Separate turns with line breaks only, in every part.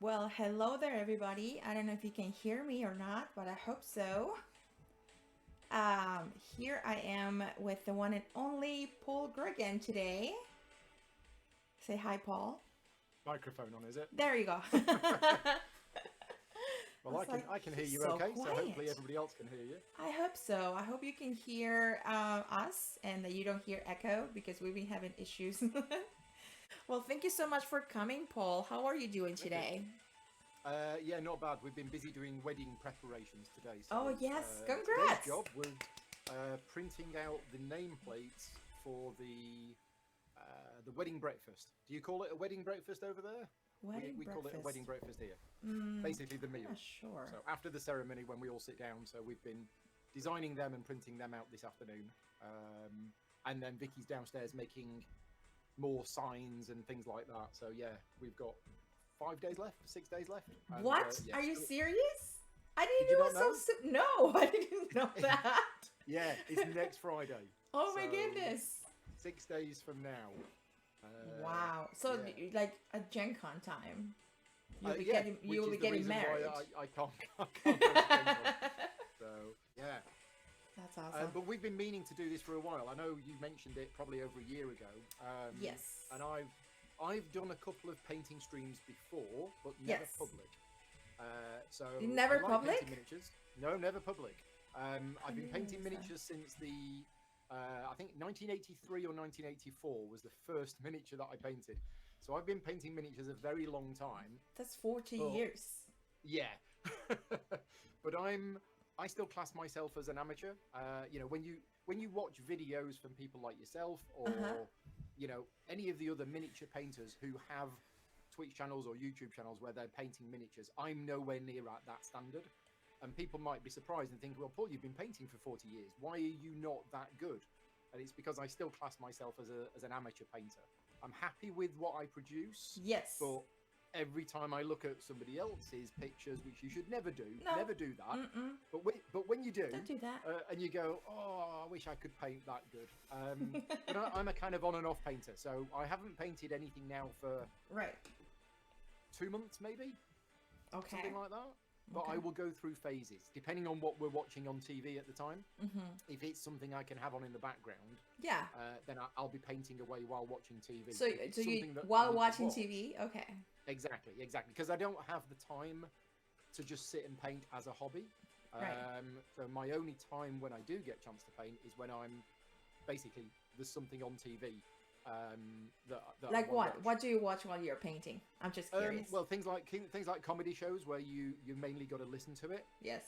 Well, hello there, everybody. I don't know if you can hear me or not, but I hope so. Here I am with the one and only Paul Grogan today. Say hi, Paul.
Microphone on, is it?
There you go.
Well, I can hear you
so
okay,
quiet.
so hopefully everybody else can hear you.
I hope so. I hope you can hear us and that you don't hear echo because we've been having issues. Well, thank you so much for coming, Paul. How are you doing today?
Yeah, not bad. We've been busy doing wedding preparations today. So,
Oh, yes.
Today's
Congrats.
job was printing out the nameplates for the wedding breakfast. Do you call it a wedding breakfast over there? We call it a wedding breakfast here. Basically the meal.
Yeah, sure.
So after the ceremony, when we all sit down, so we've been designing them and printing them out this afternoon. And then Vicky's downstairs making more signs and things like that. So yeah, we've got 5 days left, 6 days left. And,
What?
yeah,
Are you serious? I didn't
Did you
know it
not know?
so soon. No, I didn't know that.
Yeah, it's next Friday.
Oh my
So,
goodness.
6 days from now.
Wow. So
yeah.
like a Gen Con time. You'll be
Yeah,
getting married.
I can't go to Gen-Con. So yeah.
That's awesome.
But we've been meaning to do this for a while. I know you mentioned it probably over a year ago.
Yes.
And I've done a couple of painting streams before, but never public. So
Never
I like
public?
painting miniatures. No, never public. I've been painting
that.
miniatures since the I think 1983 or 1984 was the first miniature that I painted. So I've been painting miniatures a very long time.
That's 40 years.
Yeah, but I still class myself as an amateur. You know, when you watch videos from people like yourself or you know any of the other miniature painters who have Twitch channels or YouTube channels where they're painting miniatures, I'm nowhere near at that standard. And people might be surprised and think, well, Paul, you've been painting for 40 years. Why are you not that good? And it's because I still class myself as an amateur painter. I'm happy with what I produce.
Yes.
But every time I look at somebody else's pictures, which you should never do, never do that. But when you do,
Don't do that.
And you go, oh, I wish I could paint that good. But I'm a kind of on and off painter. So I haven't painted anything now for 2 months, maybe.
Okay.
Something like that. But I will go through phases, depending on what we're watching on TV at the time. If it's something I can have on in the background, then I'll be painting away while watching TV.
So you while watching TV, okay.
Exactly, because I don't have the time to just sit and paint as a hobby. So my only time when I do get a chance to paint is when I'm basically there's something on TV. That
like what? What do you watch while you're painting? I'm just curious.
Well, things like comedy shows where you mainly got to listen to it.
Yes.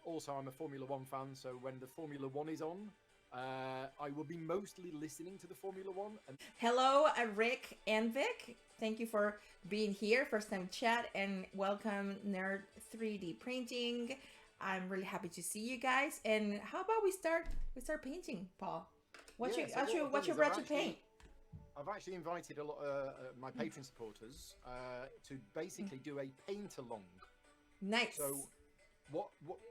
Also, I'm a Formula One fan, so when the Formula One is on, I will be mostly listening to the Formula One.
Hello, Rick and Vic. Thank you for being here. First time chat and welcome Nerd 3D Printing. I'm really happy to see you guys. And how about we start painting, Paul? What you brought to paint?
I've actually invited a lot of my Patreon supporters to basically do a paint along.
Nice.
So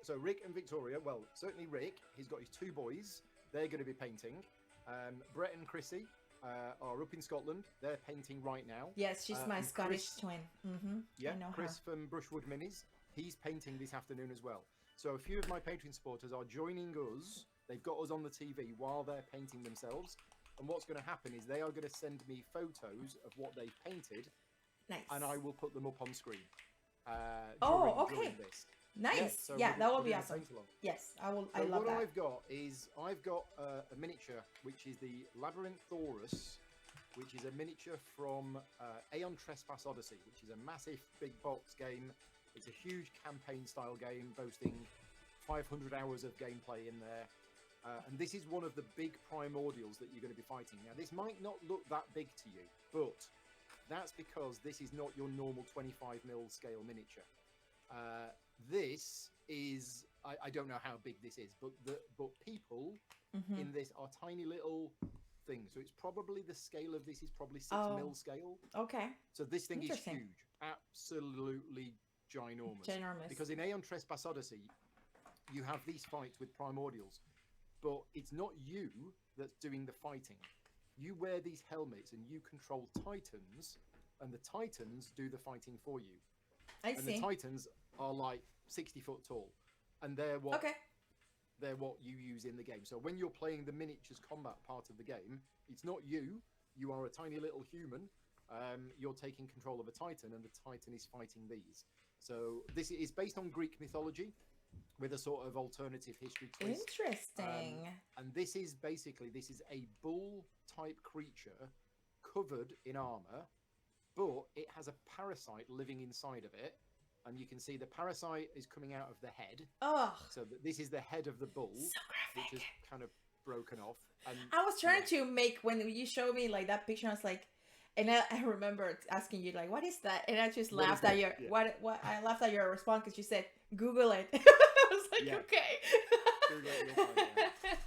So Rick and Victoria. Well, certainly Rick. He's got his 2 boys. They're going to be painting. Brett and Chrissy are up in Scotland. They're painting right now.
Yes, she's my Scottish twin.
Yeah,
I know
Chris
her.
from Brushwood Minis. He's painting this afternoon as well. So a few of my Patreon supporters are joining us. They've got us on the TV while they're painting themselves. And what's going to happen is they are going to send me photos of what they've painted.
Nice.
And I will put them up on screen.
Okay.
During this.
Nice.
So
yeah, that will be awesome.
Paint along.
Yes, I will.
So
I love
what
that.
I've got a miniature, which is the Labyrinthorus, which is a miniature from Aeon Trespass Odyssey, which is a massive big box game. It's a huge campaign-style game, boasting 500 hours of gameplay in there. And this is one of the big primordials that you're going to be fighting. Now, this might not look that big to you, but that's because this is not your normal 25mm scale miniature. This is, I don't know how big this is, but people in this are tiny little things. So it's probably the scale of this is probably 6mm scale.
Okay.
So this thing is huge, absolutely ginormous. Because in Aeon Trespass Odyssey, you have these fights with primordials. But it's not you that's doing the fighting. You wear these helmets and you control titans, and the titans do the fighting for you.
I
And the
see.
Titans are like 60 foot tall, and
Okay.
they're what you use in the game. So when you're playing the miniatures combat part of the game, it's not you. You are a tiny little human. You're taking control of a Titan, and the Titan is fighting these. So this is based on Greek mythology, with a sort of alternative history twist.
Interesting.
And this is a bull type creature covered in armor, but it has a parasite living inside of it. And you can see the parasite is coming out of the head.
Oh,
So this is the head of the bull,
so
which
graphic.
is kind of broken off. And
I was trying to make, when you showed me like that picture, I was like, and I remember asking you like, what is that? And I just
What is
laughed at
that?
your
Yeah.
what I laughed at your response because you said Google it. I was like,
Yeah.
okay.
Google it, you'll find it,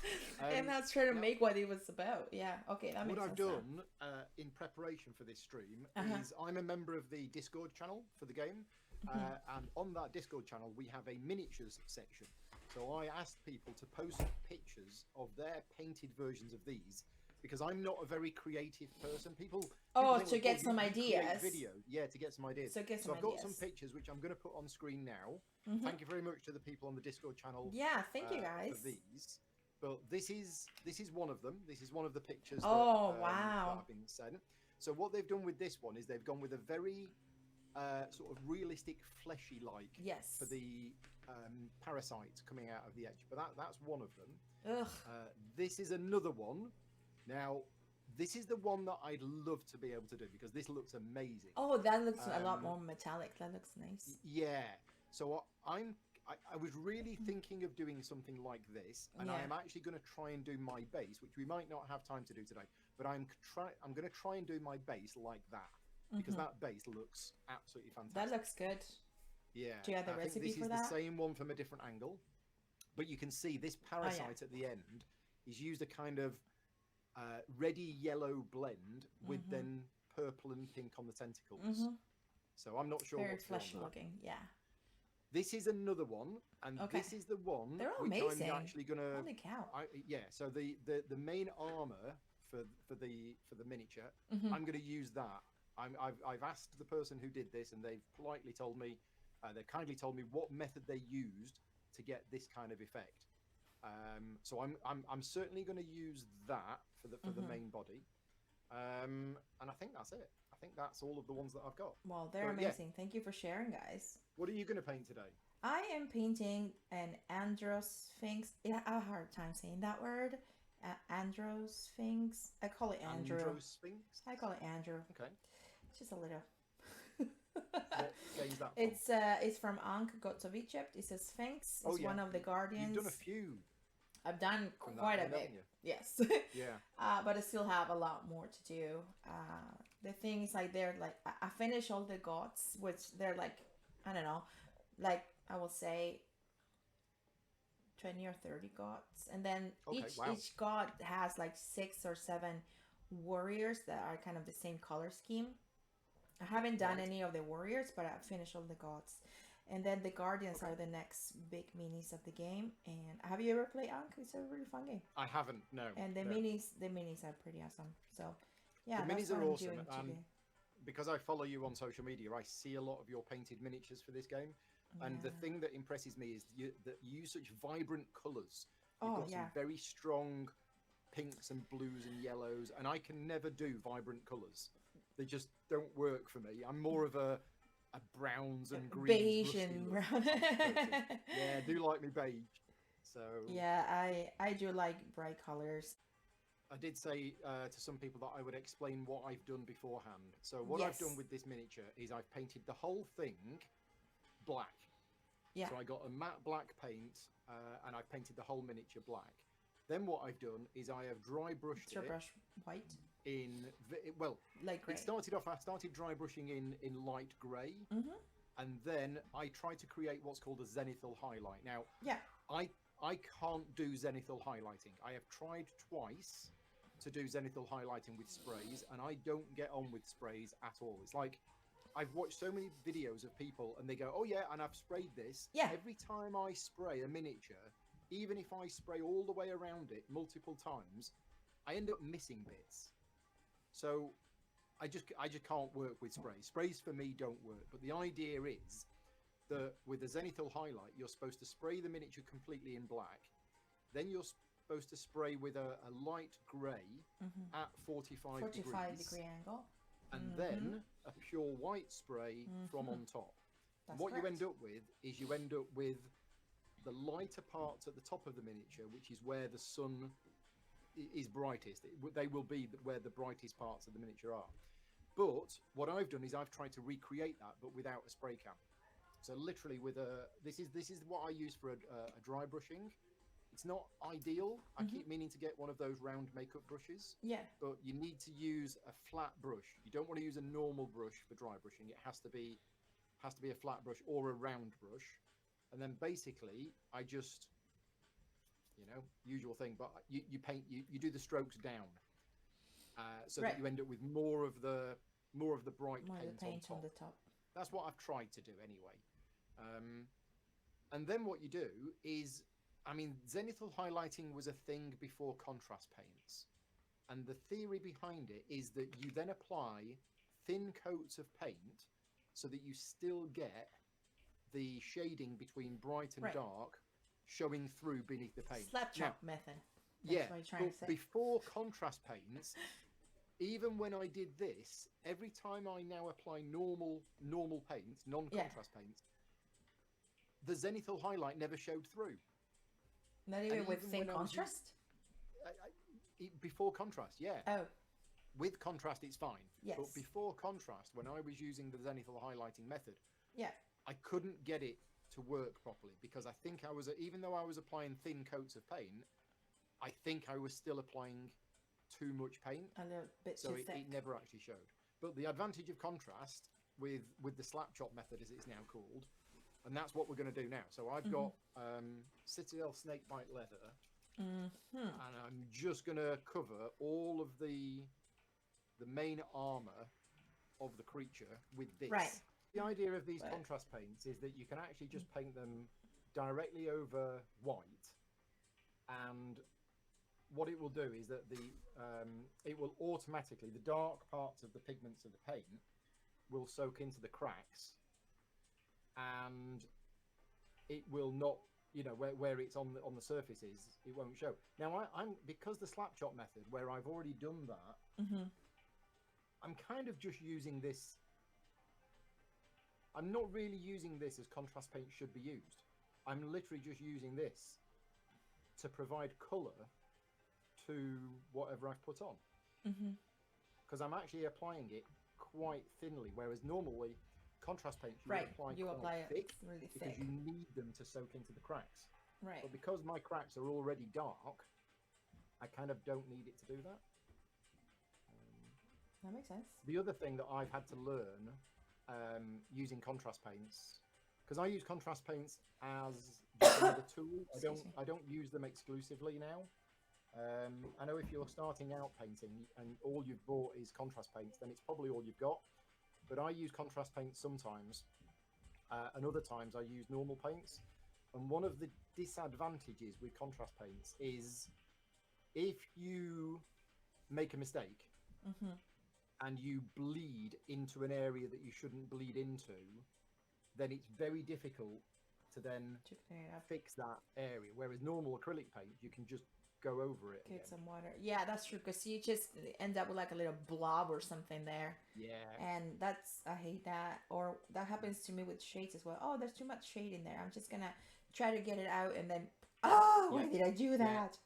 And I was trying to
now-
make what it was about. Yeah. Okay, that makes
What I've
sense.
done in preparation for this stream
Uh-huh.
is I'm a member of the Discord channel for the game. And on that Discord channel, we have a miniatures section. So I asked people to post pictures of their painted versions of these because I'm not a very creative person. People
Oh,
think,
to
like,
get some
you create
ideas.
Video, yeah, to get some ideas.
So get some
I've got some
ideas.
pictures which I'm going to put on screen now.
Mhm.
Thank you very much to the people on the Discord channel.
Yeah, thank you guys.
For these. But this is one of them. This is one of the pictures
Oh,
that
wow.
have been sent. So what they've done with this one is they've gone with a very sort of realistic, fleshy-like
Yes.
for the parasites coming out of the edge. But that's one of them.
Ugh.
This is another one. Now, this is the one that I'd love to be able to do because this looks amazing.
Oh, that looks a lot more metallic. That looks nice.
Yeah. So I was really thinking of doing something like this, and I
Yeah.
am actually going to try and do my base, which we might not have time to do today. But I'm going to try and do my base like that because that base looks absolutely fantastic.
That looks good.
Yeah.
Do you have the
I think
recipe
this
for
is
that?
the same one from a different angle, but you can see this parasite at the end is used a kind of reddy yellow blend with then purple and pink on the tentacles. So I'm not sure
Very
what's going
fleshy
on.
looking. Yeah.
This is another one, and
Okay.
this is the one
They're all
which
amazing.
I'm actually gonna.
Holy cow.
Yeah. So the main armor for the miniature, I'm gonna use that. I've asked the person who did this, and they've politely told me, they kindly told me what method they used to get this kind of effect. So I'm certainly going to use that for the main body, and I think that's it. I think that's all of the ones that I've got.
Well, they're
So, yeah.
amazing. Thank you for sharing, guys.
What are you going to paint today?
I am painting an Androsphinx. Yeah, I have a hard time saying that word. Androsphinx. I call it Andrew.
Androsphinx?
I call it Andrew.
Okay.
It's just a little.
What game's that from?
It's from Ankh, Gods of Egypt. It's a Sphinx. It's
Oh, yeah.
one of the guardians.
You've done a few.
I've done
from that
quite a
one,
bit.
haven't you?
Yes.
Yeah.
But I still have a lot more to do. The thing is, like, they're like, I finished all the gods, which they're like, I don't know, like, I will say 20 or 30 gods. And then
Okay, wow.
each god has like 6 or 7 warriors that are kind of the same color scheme. I haven't done
Right.
any of the warriors, but I've finished all the gods. And then the guardians are the next big minis of the game. And have you ever played Ankh? It's a really fun game.
I haven't, no.
And the
no.
minis are pretty awesome. So yeah,
The
that's
minis are
what I'm
awesome,
doing
and
today.
because I follow you on social media, I see a lot of your painted miniatures for this game. And the
Yeah.
thing that impresses me is that you use such vibrant colours. You've
Oh,
got
yeah.
some very strong pinks and blues and yellows, and I can never do vibrant colours. They just don't work for me. I'm more of a browns and greens,
Beige
rusty
and
look
brown.
type person. Yeah, I do like me beige. So
Yeah, I do like bright colors.
I did say to some people that I would explain what I've done beforehand. So what I've done
Yes.
with this miniature is I've painted the whole thing black.
Yeah.
So I got a matte black paint and I painted the whole miniature black. Then what I've done is I have dry brushed
It's your
it
brush white,
in, well,
like gray.
it started off, I started dry brushing in light grey. And then I tried to create what's called a zenithal highlight. Now,
Yeah.
I can't do zenithal highlighting. I have tried twice to do zenithal highlighting with sprays, and I don't get on with sprays at all. It's like I've watched so many videos of people, and they go, "Oh yeah," and I've sprayed this.
Yeah.
Every time I spray a miniature, even if I spray all the way around it multiple times, I end up missing bits. So I just can't work with sprays. Sprays for me don't work. But the idea is that with the zenithal highlight, you're supposed to spray the miniature completely in black. Then you're supposed to spray with a light grey at 45 degrees.
Angle.
And then a pure white spray from on top.
That's
what
correct.
you end up with is the lighter parts at the top of the miniature, which is where the sun is brightest. They will be where the brightest parts of the miniature are. But what I've done is I've tried to recreate that, but without a spray can. So literally this is what I use for a dry brushing. It's not ideal. I keep meaning to get one of those round makeup brushes.
Yeah.
But you need to use a flat brush. You don't want to use a normal brush for dry brushing. It has to be a flat brush or a round brush. And then basically I just, usual thing, but you paint, you do the strokes down. So that you end up with more of the bright paint on top. That's what I've tried to do anyway. And then what you do is, zenithal highlighting was a thing before contrast paints. And the theory behind it is that you then apply thin coats of paint so that you still get the shading between bright and dark showing through beneath the paint.
Slap chop method. That's what you're trying to say.
Before contrast paints, even when I did this, every time I now apply normal paints, non-contrast paints, the zenithal highlight never showed through.
Not even with thin contrast?
Before contrast, yeah.
Oh.
With contrast, it's fine.
Yes.
But before contrast, when I was using the zenithal highlighting method,
yeah,
I couldn't get it to work properly because I think even though I was applying thin coats of paint, I think I was still applying too much paint.
A little bit
so
too
it
thick.
never actually showed. But the advantage of contrast with the slap chop method, as it's now called, and that's what we're going to do now. So I've got Citadel Snakebite leather, and I'm just going to cover all of the main armor of the creature with this.
Right.
The idea of these contrast paints is that you can actually just paint them directly over white, and what it will do is that it will automatically, the dark parts of the pigments of the paint will soak into the cracks, and it will not, where it's on the surfaces, it won't show. Now I'm because the slap chop method, where I've already done that, I'm kind of just using this. I'm not really using this as contrast paint should be used. I'm literally just using this to provide colour to whatever I've put on. Because I'm actually applying it quite thinly, whereas normally contrast paint you apply thick
really thick
because you need them to soak into the cracks.
Right.
But because my cracks are already dark, I kind of don't need it to do that.
That makes sense.
The other thing that I've had to learn using contrast paints, because I use contrast paints as just another tool. I don't use them exclusively now. I know if you're starting out painting and all you've bought is contrast paints, then it's probably all you've got. But I use contrast paints sometimes, and other times I use normal paints. And one of the disadvantages with contrast paints is if you make a mistake and you bleed into an area that you shouldn't bleed into, then it's very difficult to then fix that area. Whereas normal acrylic paint, you can just go over it.
Get some water. Yeah, that's true. Because you just end up with like a little blob or something there.
Yeah.
And I hate that. Or that happens to me with shades as well. Oh, there's too much shade in there. I'm just gonna try to get it out, and then why did I do that?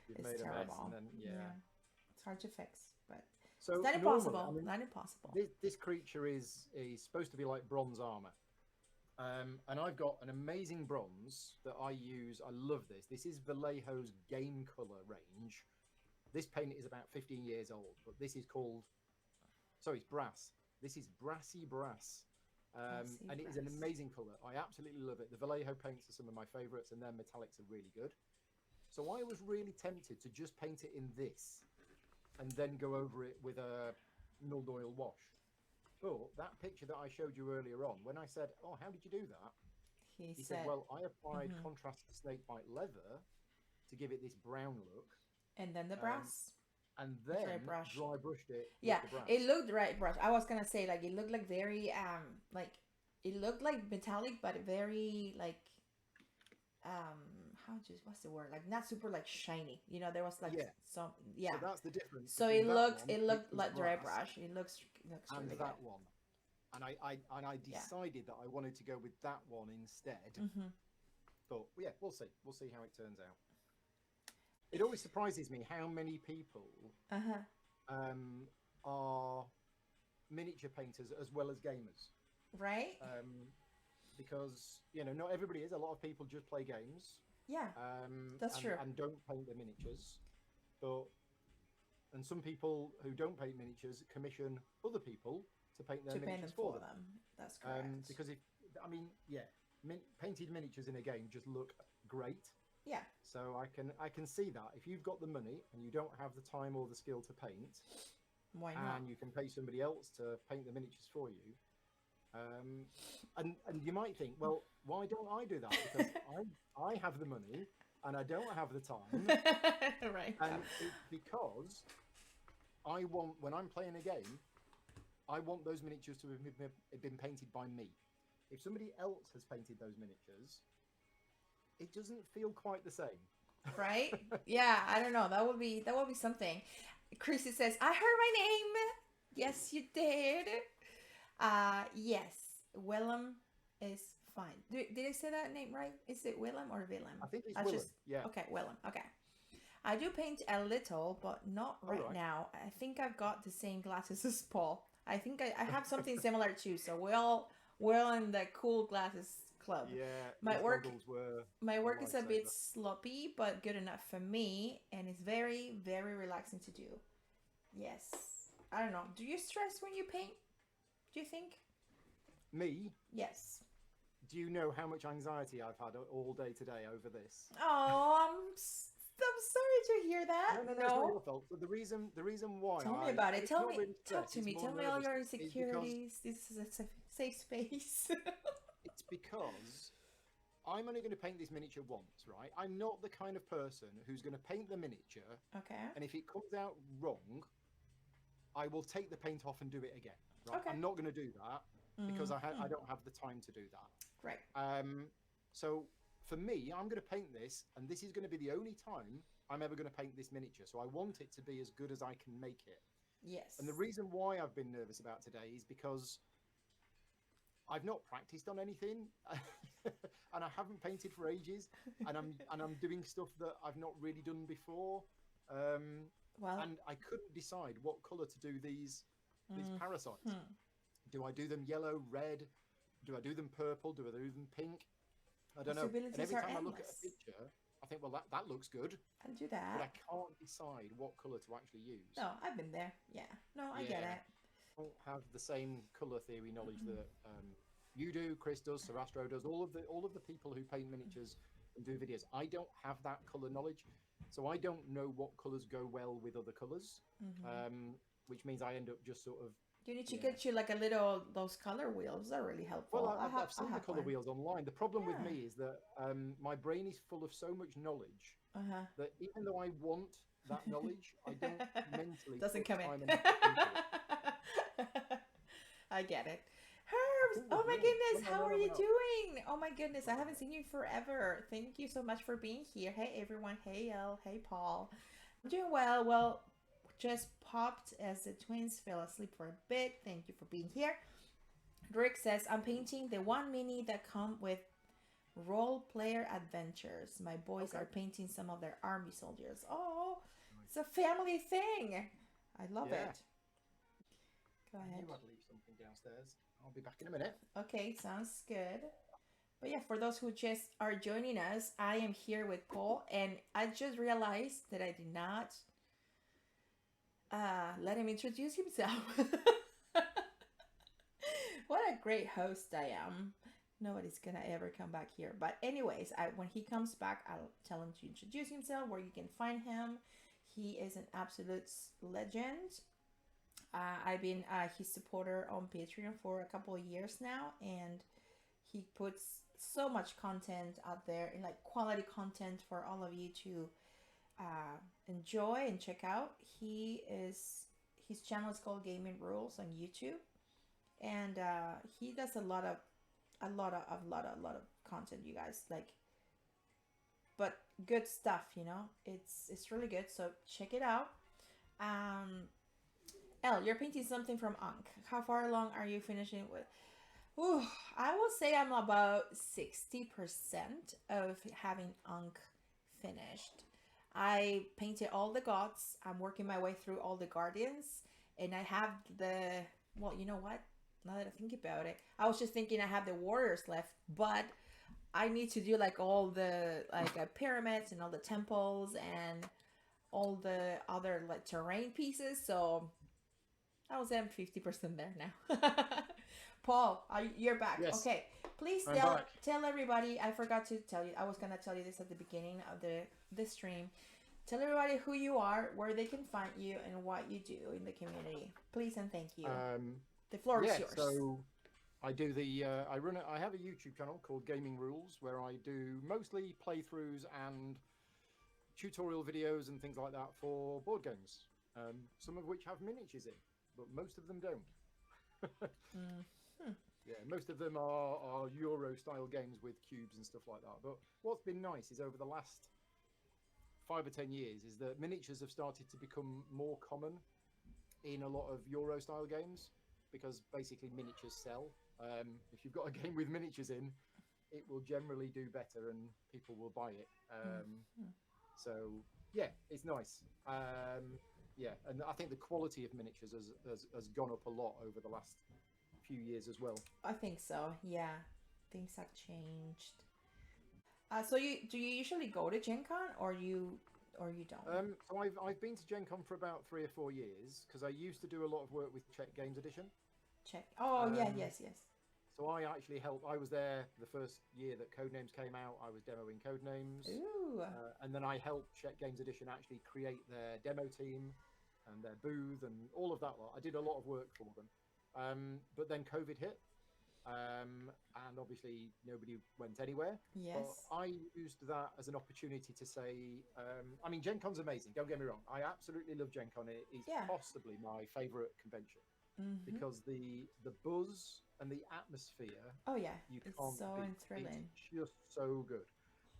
You've
It's
made
terrible.
a mess, and then,
it's hard to fix, but
so
it's not
normally,
impossible. Not impossible.
This creature is supposed to be like bronze armor. And I've got an amazing bronze that I use. I love this. This is Vallejo's Game Color range. This paint is about 15 years old, but this is called, sorry, it's brass. This is Brassy Brass. And it is an amazing color. I absolutely love it. The Vallejo paints are some of my favorites, and their metallics are really good. So I was really tempted to just paint it in this and then go over it with a milled oil wash. But that picture that I showed you earlier on, when I said, "Oh, how did you do that?" He said, "Well, I applied contrast snakebite leather to give it this brown look,
and then the brass."
and
Dry
then
brush.
dry brushed it
Yeah,
with the brass.
it looked dry brush. I was gonna say like it looked like very like it looked like metallic, but very like how just what's the word, like not super like shiny, you know, there was like
Yeah.
some,
So
yeah,
that's the difference
so
between that one,
it
which
looked
was
like dry
brass,
brush. It looks
and
really
that
good.
one. And I
Yeah.
decided that I wanted to go with that one instead.
Mm-hmm.
But yeah, we'll see. We'll see how it turns out. It always surprises me how many people
Uh-huh.
are miniature painters as well as gamers.
Right.
Because not everybody is. A lot of people just play games.
Yeah, that's true.
And don't paint their miniatures. And some people who don't paint miniatures commission other people to paint their
To paint
miniatures
them
for
for
them.
them. That's correct.
Because painted miniatures in a game just look great.
Yeah.
So I can see that if you've got the money and you don't have the time or the skill to paint,
Why not?
and you can pay somebody else to paint the miniatures for you, and you might think, well, why don't I do that? Because I have the money and I don't have the time.
Right.
And it's because I want, when I'm playing a game, I want those miniatures to have been painted by me. If somebody else has painted those miniatures, it doesn't feel quite the same.
Right? Yeah, I don't know. That would be something. Chrissy says, I heard my name. Yes, you did. Yes. Willem is fine. Did I say that name right? Is it Willem or Willem?
I think it's Willem. Yeah.
Okay, Willem. Okay. I do paint a little, but not right now. I think I've got the same glasses as Paul. I think I have something similar too. So we're all in the cool glasses club.
Yeah.
My work is a
lifesaver.
bit sloppy, but good enough for me, and it's very, very relaxing to do. Yes. I don't know. Do you stress when you paint? Do you think?
Me?
Yes.
Do you know how much anxiety I've had all day today over this?
Oh, I'm sorry to hear that.
No, it's not your fault. But the reason why
Tell me about it. Tell me.
Really
Talk to me. Tell me all your insecurities. This is a safe space.
It's because I'm only going to paint this miniature once, right? I'm not the kind of person who's going to paint the miniature.
Okay.
And if it comes out wrong, I will take the paint off and do it again. Right?
Okay.
I'm not going to do that because I don't have the time to do that.
Right.
So for me, I'm going to paint this, and this is going to be the only time I'm ever going to paint this miniature. So I want it to be as good as I can make it.
Yes.
And the reason why I've been nervous about today is because I've not practiced on anything, and I haven't painted for ages, and I'm doing stuff that I've not really done before. And I couldn't decide what color to do these parasites. Do I do them yellow, red? Do I do them purple? Do I do them pink? I don't know. And every time I look at a picture, I think, well, that looks good.
I'll do that.
But I can't decide what color to actually use.
No, I've been there. Yeah. No, I get it.
I don't have the same color theory knowledge that you do, Chris does, Sarastro does, all of the people who paint miniatures and do videos. I don't have that color knowledge, so I don't know what colors go well with other colors, which means I end up just sort of.
You need to get you like a little, those color wheels. They're really helpful.
Well, I've seen the color wheels online. The problem with me is that my brain is full of so much knowledge that even though I want that knowledge, I don't mentally.
Doesn't come in. I get it. Herbs, oh my goodness, how are you doing? Oh my goodness, I haven't seen you forever. Thank you so much for being here. Hey everyone, hey Elle, hey Paul. I'm doing well. Well, just popped as the twins fell asleep for a bit. Thank you for being here. Rick says, I'm painting the one mini that come with role player adventures. My boys are painting some of their army soldiers. Oh, it's a family thing. I love it. Go ahead.
I knew I'd leave something downstairs. I'll be back in a minute.
Okay, sounds good. But yeah, for those who just are joining us, I am here with Paul, and I just realized that I did not let him introduce himself. What a great host I am. Nobody's gonna ever come back here. But anyways, when he comes back, I'll tell him to introduce himself, where you can find him. He is an absolute legend. I've been his supporter on Patreon for a couple of years now, and he puts so much content out there, and like quality content for all of you to enjoy and check out. His channel is called Gaming Rules on YouTube, and he does a lot of content, you guys, like, but good stuff, it's really good, so check it out. um Elle, you're painting something from Ankh. How far along are you finishing with? Ooh, I will say I'm about 60% of having Ankh finished. I painted all the gods. I'm working my way through all the guardians, and I have well, you know what? Now that I think about it, I was just thinking I have the warriors left, but I need to do like all the pyramids and all the temples and all the other like terrain pieces. So I was at 50% there now. Paul, you're back.
Yes,
Okay, please
I'm
tell
back.
tell everybody. I forgot to tell you. I was gonna tell you this at the beginning of the stream. Tell everybody who you are, where they can find you, and what you do in the community. Please and thank you. The floor is yours.
So I do I have a YouTube channel called Gaming Rules where I do mostly playthroughs and tutorial videos and things like that for board games. Some of which have miniatures in, but most of them don't. Yeah, most of them are Euro style games with cubes and stuff like that. But what's been nice is over the last 5 or 10 years is that miniatures have started to become more common in a lot of Euro style games, because basically miniatures sell. If you've got a game with miniatures in, it will generally do better and people will buy it. So yeah, it's nice. Yeah, and I think the quality of miniatures has gone up a lot over the last few years as well.
I think so. Yeah, things have changed. So do you usually go to Gen Con, or you don't?
So I've been to Gen Con for about 3 or 4 years, because I used to do a lot of work with Czech Games Edition.
Check. Oh yeah, yes.
So I actually helped. I was there the first year that Codenames came out. I was demoing Codenames.
Ooh.
And then I helped Czech Games Edition actually create their demo team and their booth and all of that lot. I did a lot of work for them. But then COVID hit. And obviously nobody went anywhere.
Yes.
But I used that as an opportunity to say, I mean, Gen Con's amazing. Don't get me wrong. I absolutely love Gen Con. It is possibly my favourite convention. Because the buzz and the atmosphere,
it's so thrilling.
It's just so good.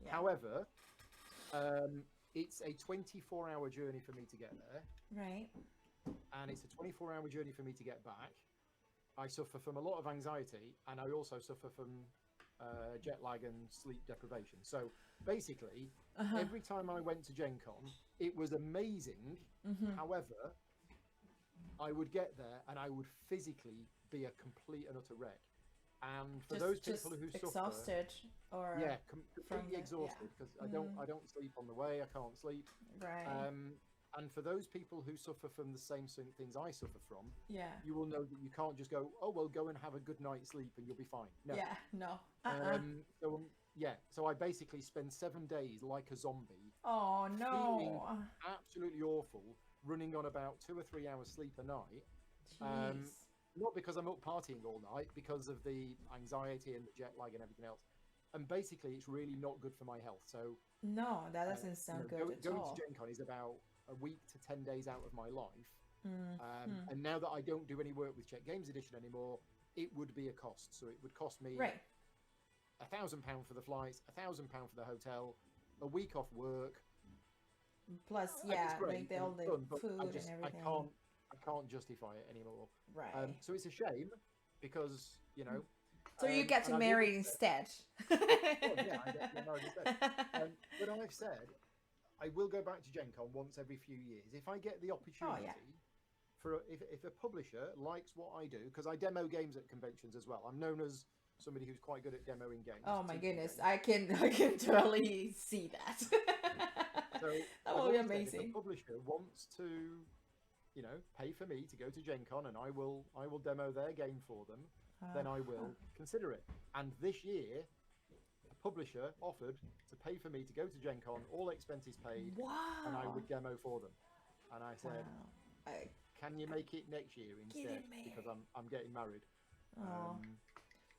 Yeah.
However, it's a 24-hour journey for me to get there,
right?
And it's a 24-hour journey for me to get back. I suffer from a lot of anxiety, and I also suffer from jet lag and sleep deprivation. So basically, every time I went to Gen Con, it was amazing. However, I would get there and I would physically be a complete and utter wreck. And for those people who
exhausted,
suffer, completely exhausted, because I don't sleep on the way. I can't sleep.
Right.
And for those people who suffer from the same things I suffer from,
you
will know that you can't just go, oh well, go and have a good night's sleep and you'll be fine. No.
Yeah. No.
So I basically spend 7 days like a zombie.
Oh no.
Feeling absolutely awful, running on about 2 or 3 hours sleep a night.
Jeez.
Not because I'm up partying all night, because of the anxiety and the jet lag and everything else. And basically, it's really not good for my health. So
no, that doesn't sound good at
going
all.
to Gen Con is about a week to 10 days out of my life. And now that I don't do any work with Czech Games Edition anymore, it would be a cost. So it would cost me £1,000 for the flights, £1,000 for the hotel, a week off work.
Plus, like all the food and everything.
I can't justify it anymore.
Right.
So it's a shame, because
So you get to marry instead.
I get married instead. But I've said I will go back to Gen Con once every few years if I get the opportunity. If a publisher likes what I do, because I demo games at conventions as well. I'm known as somebody who's quite good at demoing games.
Oh my goodness, I can totally see that.
So
that will be amazing.
If a publisher wants to, pay for me to go to Gen Con and I will demo their game for them, then I will consider it. And this year, a publisher offered to pay for me to go to Gen Con, all expenses paid, and I would demo for them. And I said, can you make it next year instead? Because I'm getting married.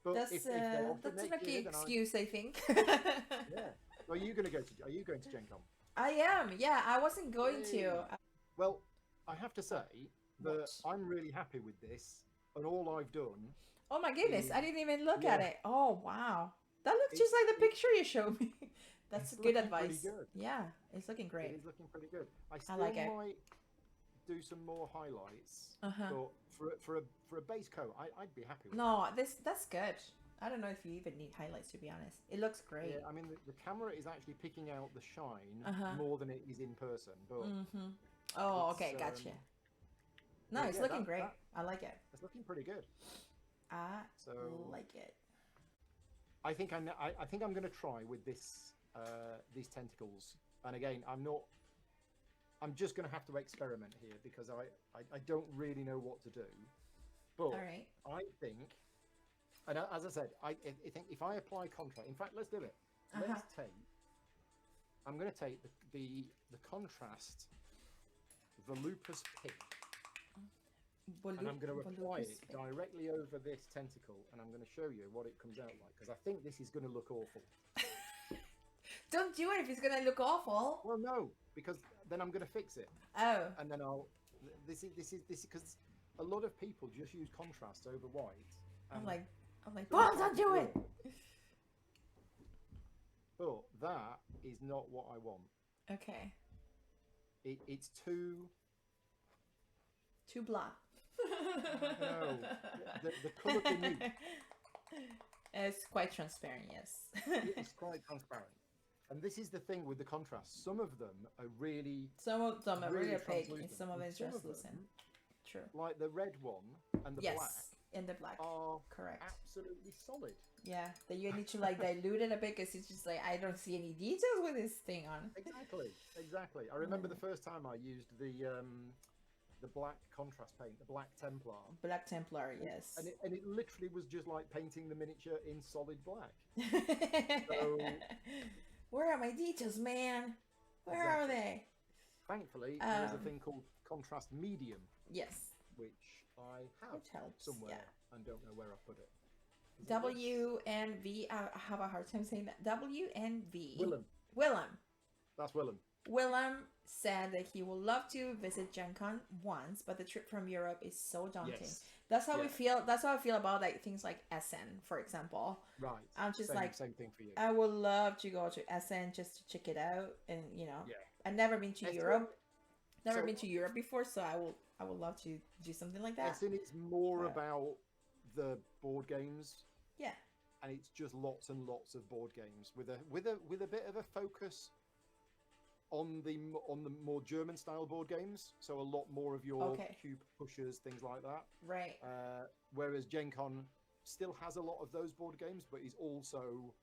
But
that's a lucky excuse, I think.
Yeah. Are you going to Gen Con?
I am. Yeah, I wasn't going
Yay.
to.
Well, I have to say that
What?
I'm really happy with this, and all I've done
Oh my goodness,
is,
I didn't even look at
yeah,
it. Oh wow. That looks just
it's
like the
it,
picture you showed me. That's
it's
good
looking pretty
advice.
good.
Yeah, it's looking
It
great.
is looking pretty good. I
I
still
like it.
might do some more highlights,
Uh-huh.
but for a base coat, I'd be happy with
No, that's good. I don't know if you even need highlights to be honest. It looks
that.
great.
Yeah, I mean the camera is actually picking out the shine
Uh-huh.
more than it is in person, but
Mm-hmm. Oh,
it's
okay, gotcha. No,
but
it's
yeah,
looking great.
that
I like it.
that's looking pretty good.
I
So
like it.
I think I think I'm going to try with this these tentacles. And again, I'm just going to have to experiment here because I don't really know what to do. But
All right.
I think, and as I said, I think if I apply contrast, in fact, let's do it.
Uh-huh.
Let's take. I'm going to take the contrast volupus pink, and I'm going to apply it directly over this tentacle, and I'm going to show you what it comes out like because I think this is going to look awful.
Don't do it if it's gonna look awful.
Well, no, because then I'm going to fix it,
Oh.
and then I'll. This is because a lot of people just use contrast over white.
I'm like, Paul, don't do it.
But that is not what I want.
Okay.
It's too.
Too blah.
No, the colour beneath
It's quite transparent, yes.
it's quite transparent. And this is the thing with the contrast. Some of them are really,
Some of them are really opaque, and
translucent,
some of them
and
are translucent. True.
like the red one and the
Yes,
black,
in the black.
are
Correct.
absolutely solid.
Yeah, that you need to like dilute it a bit because it's just like I don't see any details with this thing on.
Exactly. I remember the first time I used the black contrast paint, the Black Templar.
Black Templar, yes.
And it literally was just like painting the miniature in solid black. So,
where are my details, man? Where are they?
thankfully, there's a thing called contrast medium,
Yes.
which I have
Which helps,
somewhere
yeah.
and don't know where I put it. Is it
W and V. I have a hard time saying that. W and V.
this? Willem.
Willem.
That's Willem.
Willem said that he would love to visit Gen Con once, but the trip from Europe is so daunting.
Yes.
That's how we
Yeah.
feel. That's how I feel about like things like Essen, for example.
Right.
I'm just
same,
like,
same thing for you.
I would love to go to Essen just to check it out, and you know,
Yeah.
I've never been to
Essen-
Europe. Never
so-
been to Europe before, so I would love to do something like that.
Essen is more
Yeah.
about the board games,
Yeah.
and it's just lots and lots of board games with a bit of a focus on the more German style board games. So a lot more of your
Okay.
cube pushers, things like that.
Right.
Whereas Gen Con still has a lot of those board games, but is also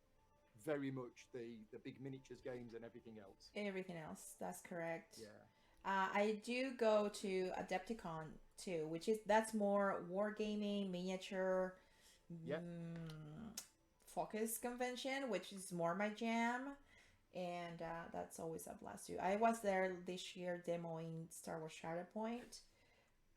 very much the big miniatures games and everything else.
Everything else. That's correct.
Yeah.
I do go to Adepticon too, that's more wargaming, miniature,
Yep.
focus convention, which is more my jam, and that's always a blast too. I was there this year demoing Star Wars Shatterpoint.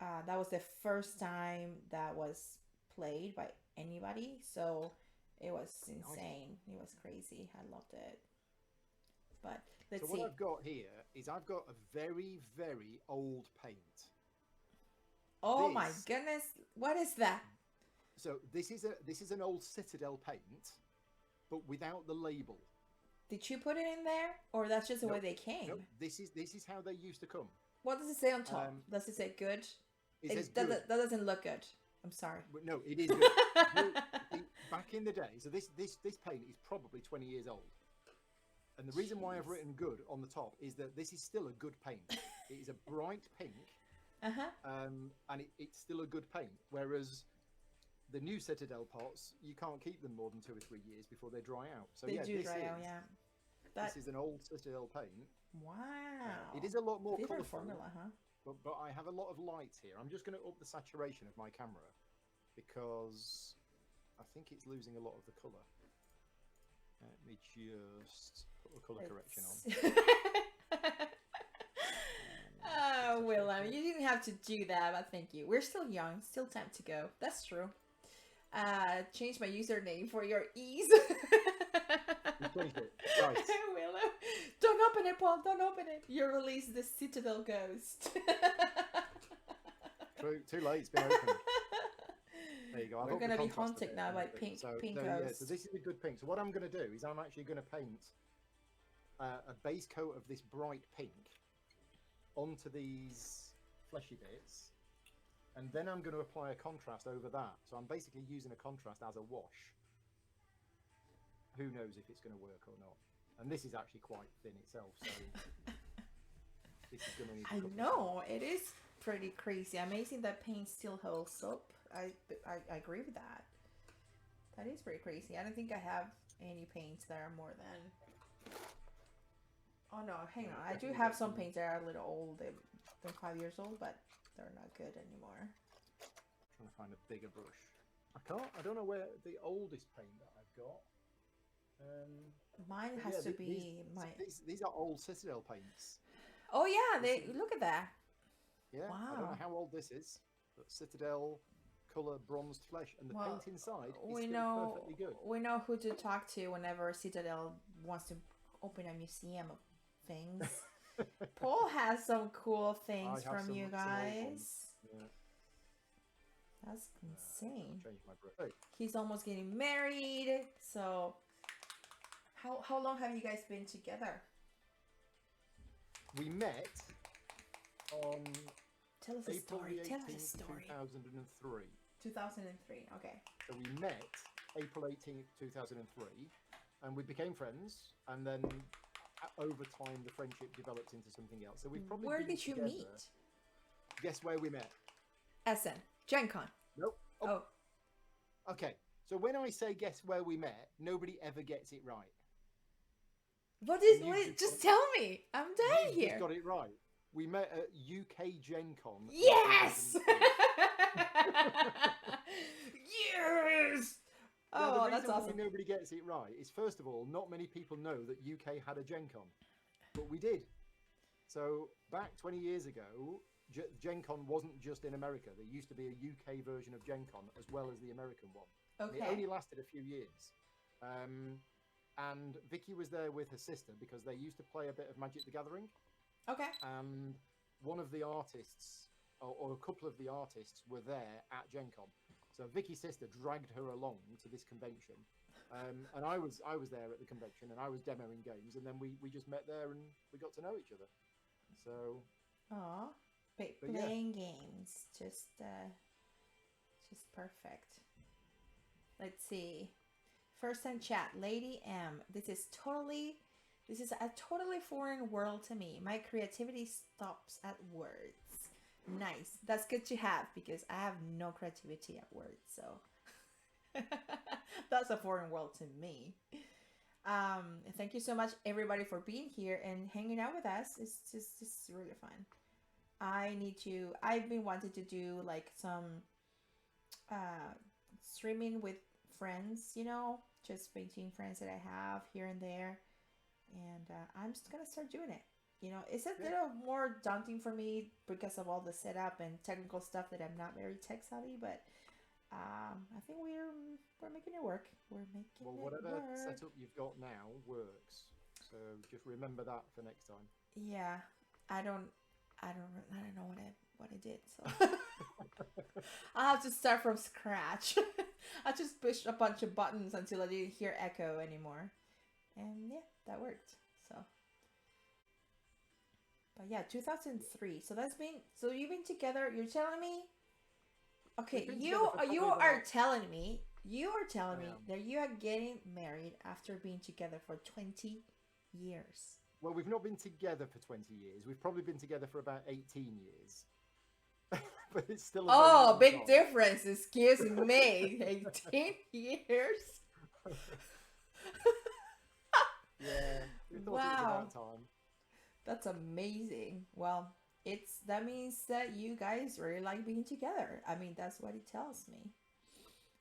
That was the first time that was played by anybody, so it was insane. It was crazy. I loved it. But let's
So
see.
what I've got here is I've got a very, very old paint.
Oh my
this-
goodness, what is that?
So this is an old Citadel paint, but without the label.
Did you put it in there, or that's just the way
Nope.
they came?
Nope. This is how they used to come.
What does it say on top?
Um,
Does it say good?
It says
that,
good.
that doesn't look good. I'm sorry.
But no, it is good. Back in the day, so this paint is probably 20 years old. And the reason why I've
Jeez.
written good on the top is that this is still a good paint. It is a bright pink,
Uh-huh.
and it's still a good paint. Whereas the new Citadel pots, you can't keep them more than 2 or 3 years before they dry out. So
They
yeah,
do
this
dry
is,
out, yeah.
this is an old Citadel paint.
Wow.
It is a lot more
Different
colourful,
formula, huh?
but I have a lot of light here. I'm just going to up the saturation of my camera because I think it's losing a lot of the colour. Let me just put the colour correction on.
Oh, Willem, you didn't have to do that, but thank you. We're still young, still time to go. That's true. Change my username for your ease.
You changed it. Right.
Willem, don't Don't open it, Paul. Don't open it. You release the Citadel ghost.
True. Too late. It's been opened. There you go.
We're going to be haunted now by pink
Yeah,
ghosts.
so this is a good pink. So what I'm going to do is I'm actually going to paint a base coat of this bright pink onto these fleshy bits, and then I'm going to apply a contrast over that. So I'm basically using a contrast as a wash. Who knows if it's going to work or not? And this is actually quite thin itself, so this is going to need.
I know it is pretty crazy. Amazing that paint still holds up. I agree with that. That is pretty crazy. I don't think I have any paints that are more than. Oh no, hang on. I do have some paints that are a little old. They're 5 years old, but they're not good anymore.
Trying to find a bigger brush. I don't know where the oldest paint that I've got.
Mine has to be my.
These are old Citadel paints.
Oh yeah, they look at that.
Yeah.
Wow.
I don't know how old this is, but Citadel color bronzed flesh, and the paint inside is still perfectly good.
We know who to talk to whenever Citadel wants to open a museum of things. Paul has some cool things from you guys.
Yeah.
That's insane.
Change my brush.
He's almost getting married. So, how long have you guys been together?
We met on
Tell us a
April
story.
the
Tell
18th,
us a story.
2003.
2003. Okay.
So we met April 18th, 2003, and we became friends. And then over time, the friendship developed into something else. So we've probably.
Where
been
did you
together.
meet?
Guess where we met?
Essen. Gen Con.
Nope.
Oh.
Okay. So when I say guess where we met, nobody ever gets it right.
What is? Just tell me. I'm dying here.
You got it right. We met at UK Gen Con.
Yes. Yes. Oh, that's awesome.
Why nobody gets it right is, first of all, not many people know that UK had a Gen Con, but we did. So back 20 years ago, Gen Con wasn't just in America. There used to be a UK version of Gen Con as well as the American one.
Okay.
It only lasted a few years. And Vicky was there with her sister because they used to play a bit of Magic the Gathering.
Okay.
And one of the artists, or a couple of the artists, were there at Gen Con. So Vicky's sister dragged her along to this convention. And I was there at the convention, and I was demoing games, and then we just met there and we got to know each other. So.
Aw. Playing games. Just perfect. Let's see. First time chat, Lady M. This is a totally foreign world to me. My creativity stops at words. Nice. That's good to have because I have no creativity at words. So that's a foreign world to me. Thank you so much, everybody, for being here and hanging out with us. It's just really fun. I've been wanting to do like some streaming with friends, you know, just painting friends that I have here and there, and I'm just gonna start doing it. You know, it's a little more daunting for me because of all the setup and technical stuff that I'm not very tech savvy, but I think we're making it work.
Whatever setup you've got now works, so just remember that for next time.
Yeah, I don't know what I did, so I'll have to start from scratch. I just pushed a bunch of buttons until I didn't hear echo anymore, and yeah, that worked. So, but yeah, 2003. So you've been together. You're telling me, okay, you are telling me that you are getting married after being together for 20 years.
Well, we've not been together for 20 years. We've probably been together for about 18 years. But it's still a very long time.
Difference. Excuse me. 18 years?
Yeah, we thought it was about time.
That's amazing. Well, that means that you guys really like being together. I mean, that's what it tells me.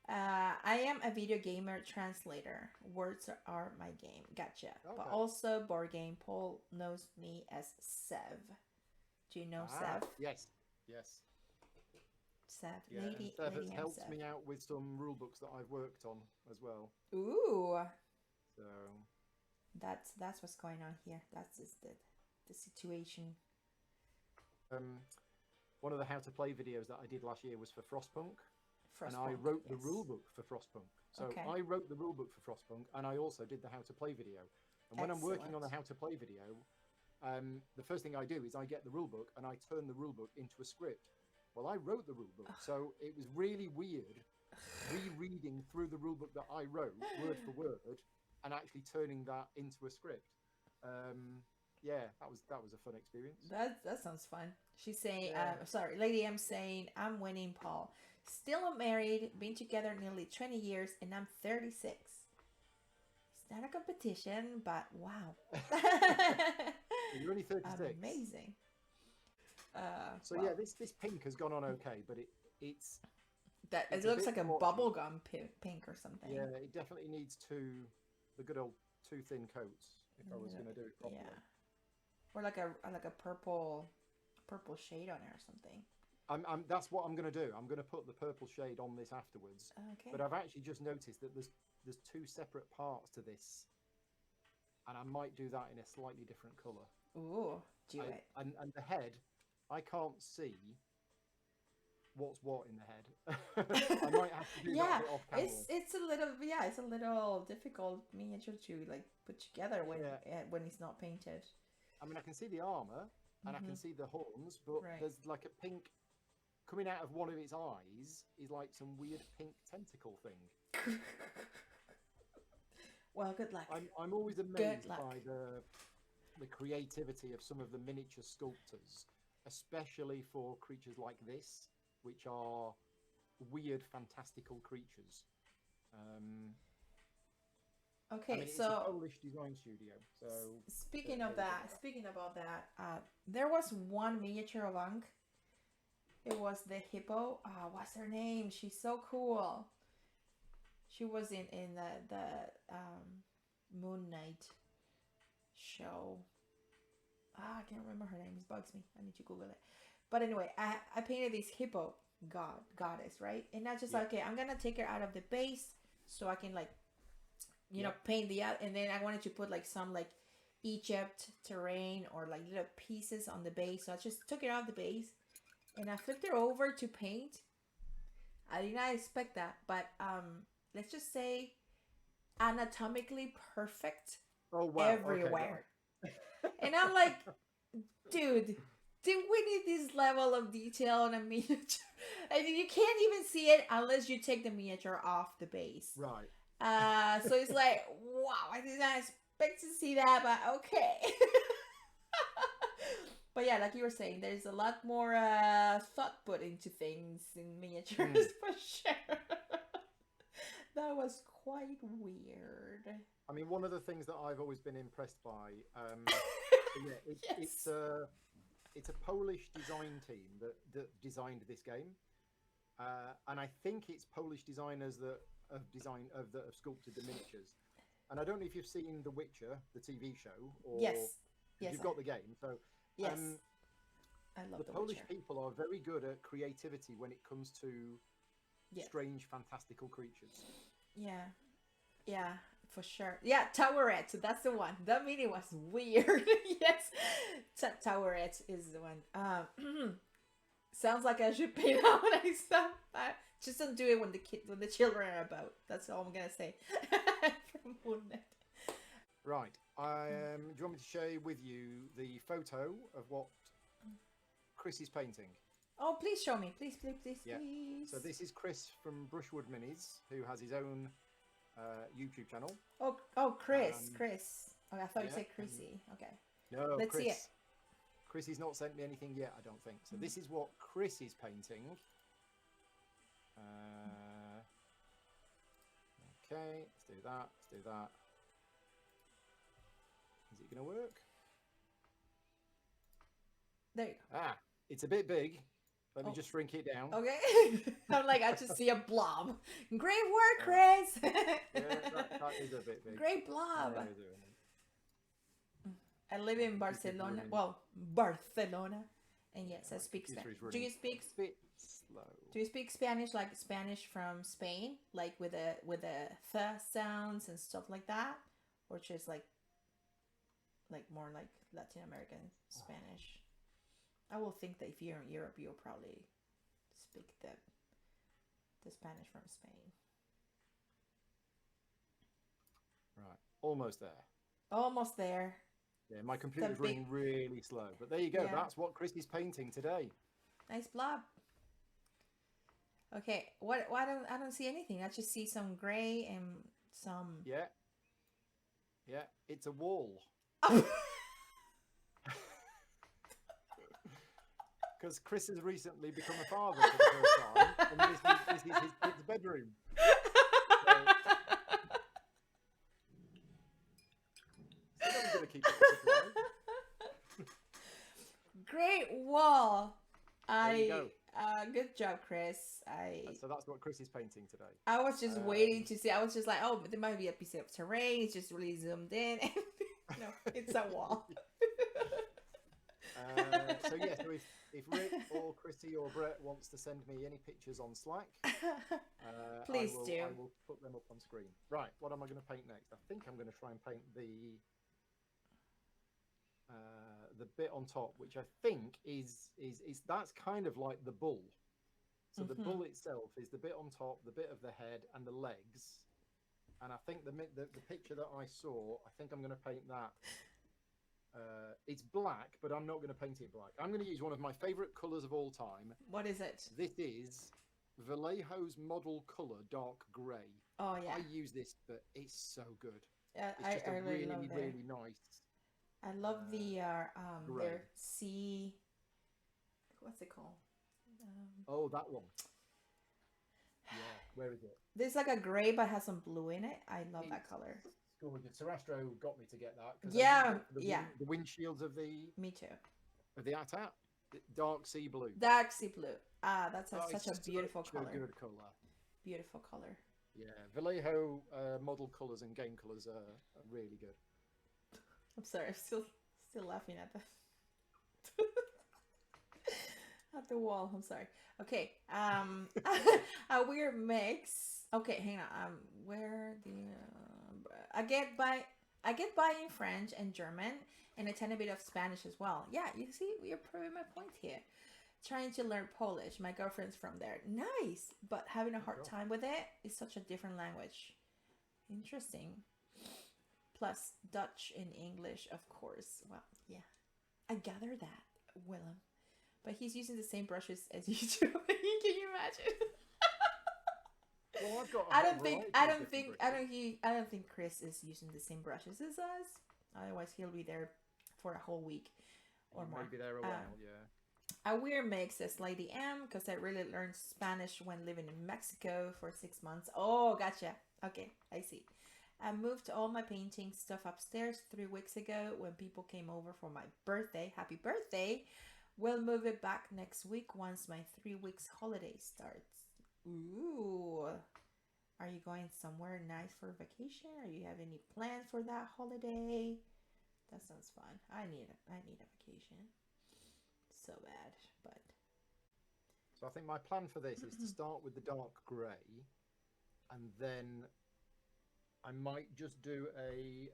I am a video gamer translator. Words are my game. Gotcha. Okay. But also board game. Paul knows me as Sev. Do you know Sev?
Yes.
Sev.
Yeah, Sev has helped me out with some rule books that I've worked on as well.
Ooh.
So.
That's what's going on here. That's just the situation.
One of the how to play videos that I did last year was for Frostpunk, and I
Frostpunk,
wrote the
yes.
rulebook for Frostpunk. So
Okay.
I wrote the rulebook for Frostpunk, and I also did the how to play video. And when I'm working on the how to play video, the first thing I do is I get the rulebook and I turn the rulebook into a script. Well, I wrote the rulebook, so it was really weird rereading through the rulebook that I wrote word for word and actually turning that into a script. Yeah, that was a fun experience.
That sounds fun. She's saying,
Yeah.
sorry, Lady M saying, I'm winning, Paul. Still married, been together nearly 20 years, and I'm 36. It's not a competition, but wow.
You're only 36.
Amazing.
So
wow.
yeah, this pink has gone on okay, but it's
It looks like a
blotchy.
bubblegum pink or something.
Yeah, it definitely needs the good old two thin coats if I was going to do it properly.
Yeah. Or like a purple shade on it or something.
That's what I'm going to do. I'm going to put the purple shade on this afterwards.
Okay.
But I've actually just noticed that there's two separate parts to this, and I might do that in a slightly different color.
Ooh, do it.
And the head, I can't see what's what in the head. I might have to do that a bit off camera.
It's a little difficult miniature to like put together when it's not painted.
I mean, I can see the armor and I can see the horns, but there's like a pink coming out of one of its eyes is like some weird pink tentacle thing.
Well, good luck.
I'm always amazed by the creativity of some of the miniature sculptors, especially for creatures like this, which are weird, fantastical creatures.
Okay,
I mean, it's a Polish design studio. So
speaking about that, there was one miniature of Ankh. It was the hippo. What's her name? She's so cool. She was in the Moon Knight show. I can't remember her name. It bugs me. I need to Google it. But anyway, I painted this hippo goddess, right? And I just okay, I'm gonna take her out of the base so I can like, you know, paint the out. And then I wanted to put like some like Egypt terrain or like little pieces on the base. So I just took it out of the base and I flipped it over to paint. I did not expect that, but let's just say anatomically perfect everywhere. Okay. And I'm like, dude, we need this level of detail on a miniature? And you can't even see it unless you take the miniature off the base.
Right.
So it's like, wow, I did not expect to see that, but okay. But yeah, like you were saying, there's a lot more thought put into things in miniatures for sure. That was quite weird.
I mean, one of the things that I've always been impressed by, it's a Polish design team that designed this game, and I think it's Polish designers that have sculpted the miniatures. And I don't know if you've seen The Witcher, the TV show, or you've got the game. So
yes, I love
the Polish people are very good at creativity when it comes to strange, fantastical creatures.
Yeah, for sure. Yeah, Towerette. So that's the one. That meaning was weird. Yes, Towerette is the one. Sounds like I should pay that when I stop. Just don't do it when the children are about. That's all I'm gonna say. From Moonnet.
Right. Do you want me to share with you the photo of what Chris is painting?
Oh, please show me. Please.
Yeah.
Please.
So this is Chris from Brushwood Minis, who has his own YouTube channel.
Oh, Chris. Oh, I thought you said Chrissy. Okay.
No,
Let's see it.
Chrissy's not sent me anything yet, I don't think. So this is what Chris is painting. Okay, let's do that. Is it going to work?
There you go.
It's a bit big. Let me just shrink it down.
Okay. I'm like, I just see a blob. Great work, Chris.
Yeah, that is a bit big.
Great blob. I live in Barcelona. Well, Barcelona. And yes, I speak Spanish. Do you speak?
Bit slow.
Do you speak Spanish like Spanish from Spain, like with the th sounds and stuff like that, or just like like more like Latin American Spanish. I will think that if you're in Europe, you'll probably speak the Spanish from Spain.
Right, almost there.
Almost there.
Yeah, my computer's running really slow, but there you go.
Yeah.
That's what Chris is painting today.
Nice blob. Okay, what? I don't see anything. I just see some gray and some.
Yeah, it's a wall. Because Chris has recently become a father for the first time, and this is his kid's bedroom. So I'm going to keep it alive.
Great wall.
There you go.
Good job, Chris.
So that's what Chris is painting today.
I was just waiting to see. I was just like, oh, there might be a piece of terrain. It's just really zoomed in. No, it's a wall.
So if Rick or Chrissy or Brett wants to send me any pictures on Slack,
please do.
I will put them up on screen. Right, what am I going to paint next? I think I'm going to try and paint the bit on top, which I think is that's kind of like the bull. So the bull itself is the bit on top, the bit of the head, and the legs. And I think the picture that I saw, I think I'm going to paint that. It's black, but I'm not going to paint it black. I'm going to use one of my favorite colors of all time.
What is it?
This is Vallejo's model color, dark gray.
Oh yeah.
I use this, but it's so good.
It's just
a really,
love it.
really nice.
I love their
gray.
sea. What's it called?
Oh, that one. Yeah, where is it?
There's like a gray, but has some blue in it. I love that color.
Gorgeous. Sarastro got me to get that.
Yeah,
The windshields of the.
Me too.
Of the ATAT, dark sea blue.
Dark sea blue. Ah, that's such a beautiful color.
Good color.
Beautiful color.
Yeah, Vallejo model colors and game colors are really good.
I'm sorry, I'm still laughing at the at the wall. I'm sorry. Okay, a weird mix. Okay, hang on. Where the I get by in French and German and a tiny bit of Spanish as well. Yeah, you see, you're proving my point here. Trying to learn Polish. My girlfriend's from there. Nice, but having a hard time with it. It's such a different language. Interesting. Plus Dutch and English, of course. Well, yeah, I gather that, Willem. But he's using the same brushes as you do. Can you imagine?
Well, I've got.
I don't think Chris is using the same brushes as us. Otherwise, he'll be there for a whole week or more.
Maybe there a while, yeah.
A weird mix, says Lady M, because I really learned Spanish when living in Mexico for 6 months. Oh, gotcha. Okay, I see. I moved all my painting stuff upstairs 3 weeks ago when people came over for my birthday. Happy birthday. We'll move it back next week once my 3 weeks holiday starts. Ooh. Are you going somewhere nice for vacation? Or you have any plans for that holiday? That sounds fun. I need a vacation. So bad, but.
So I think my plan for this is to start with the dark grey, and then I might just do a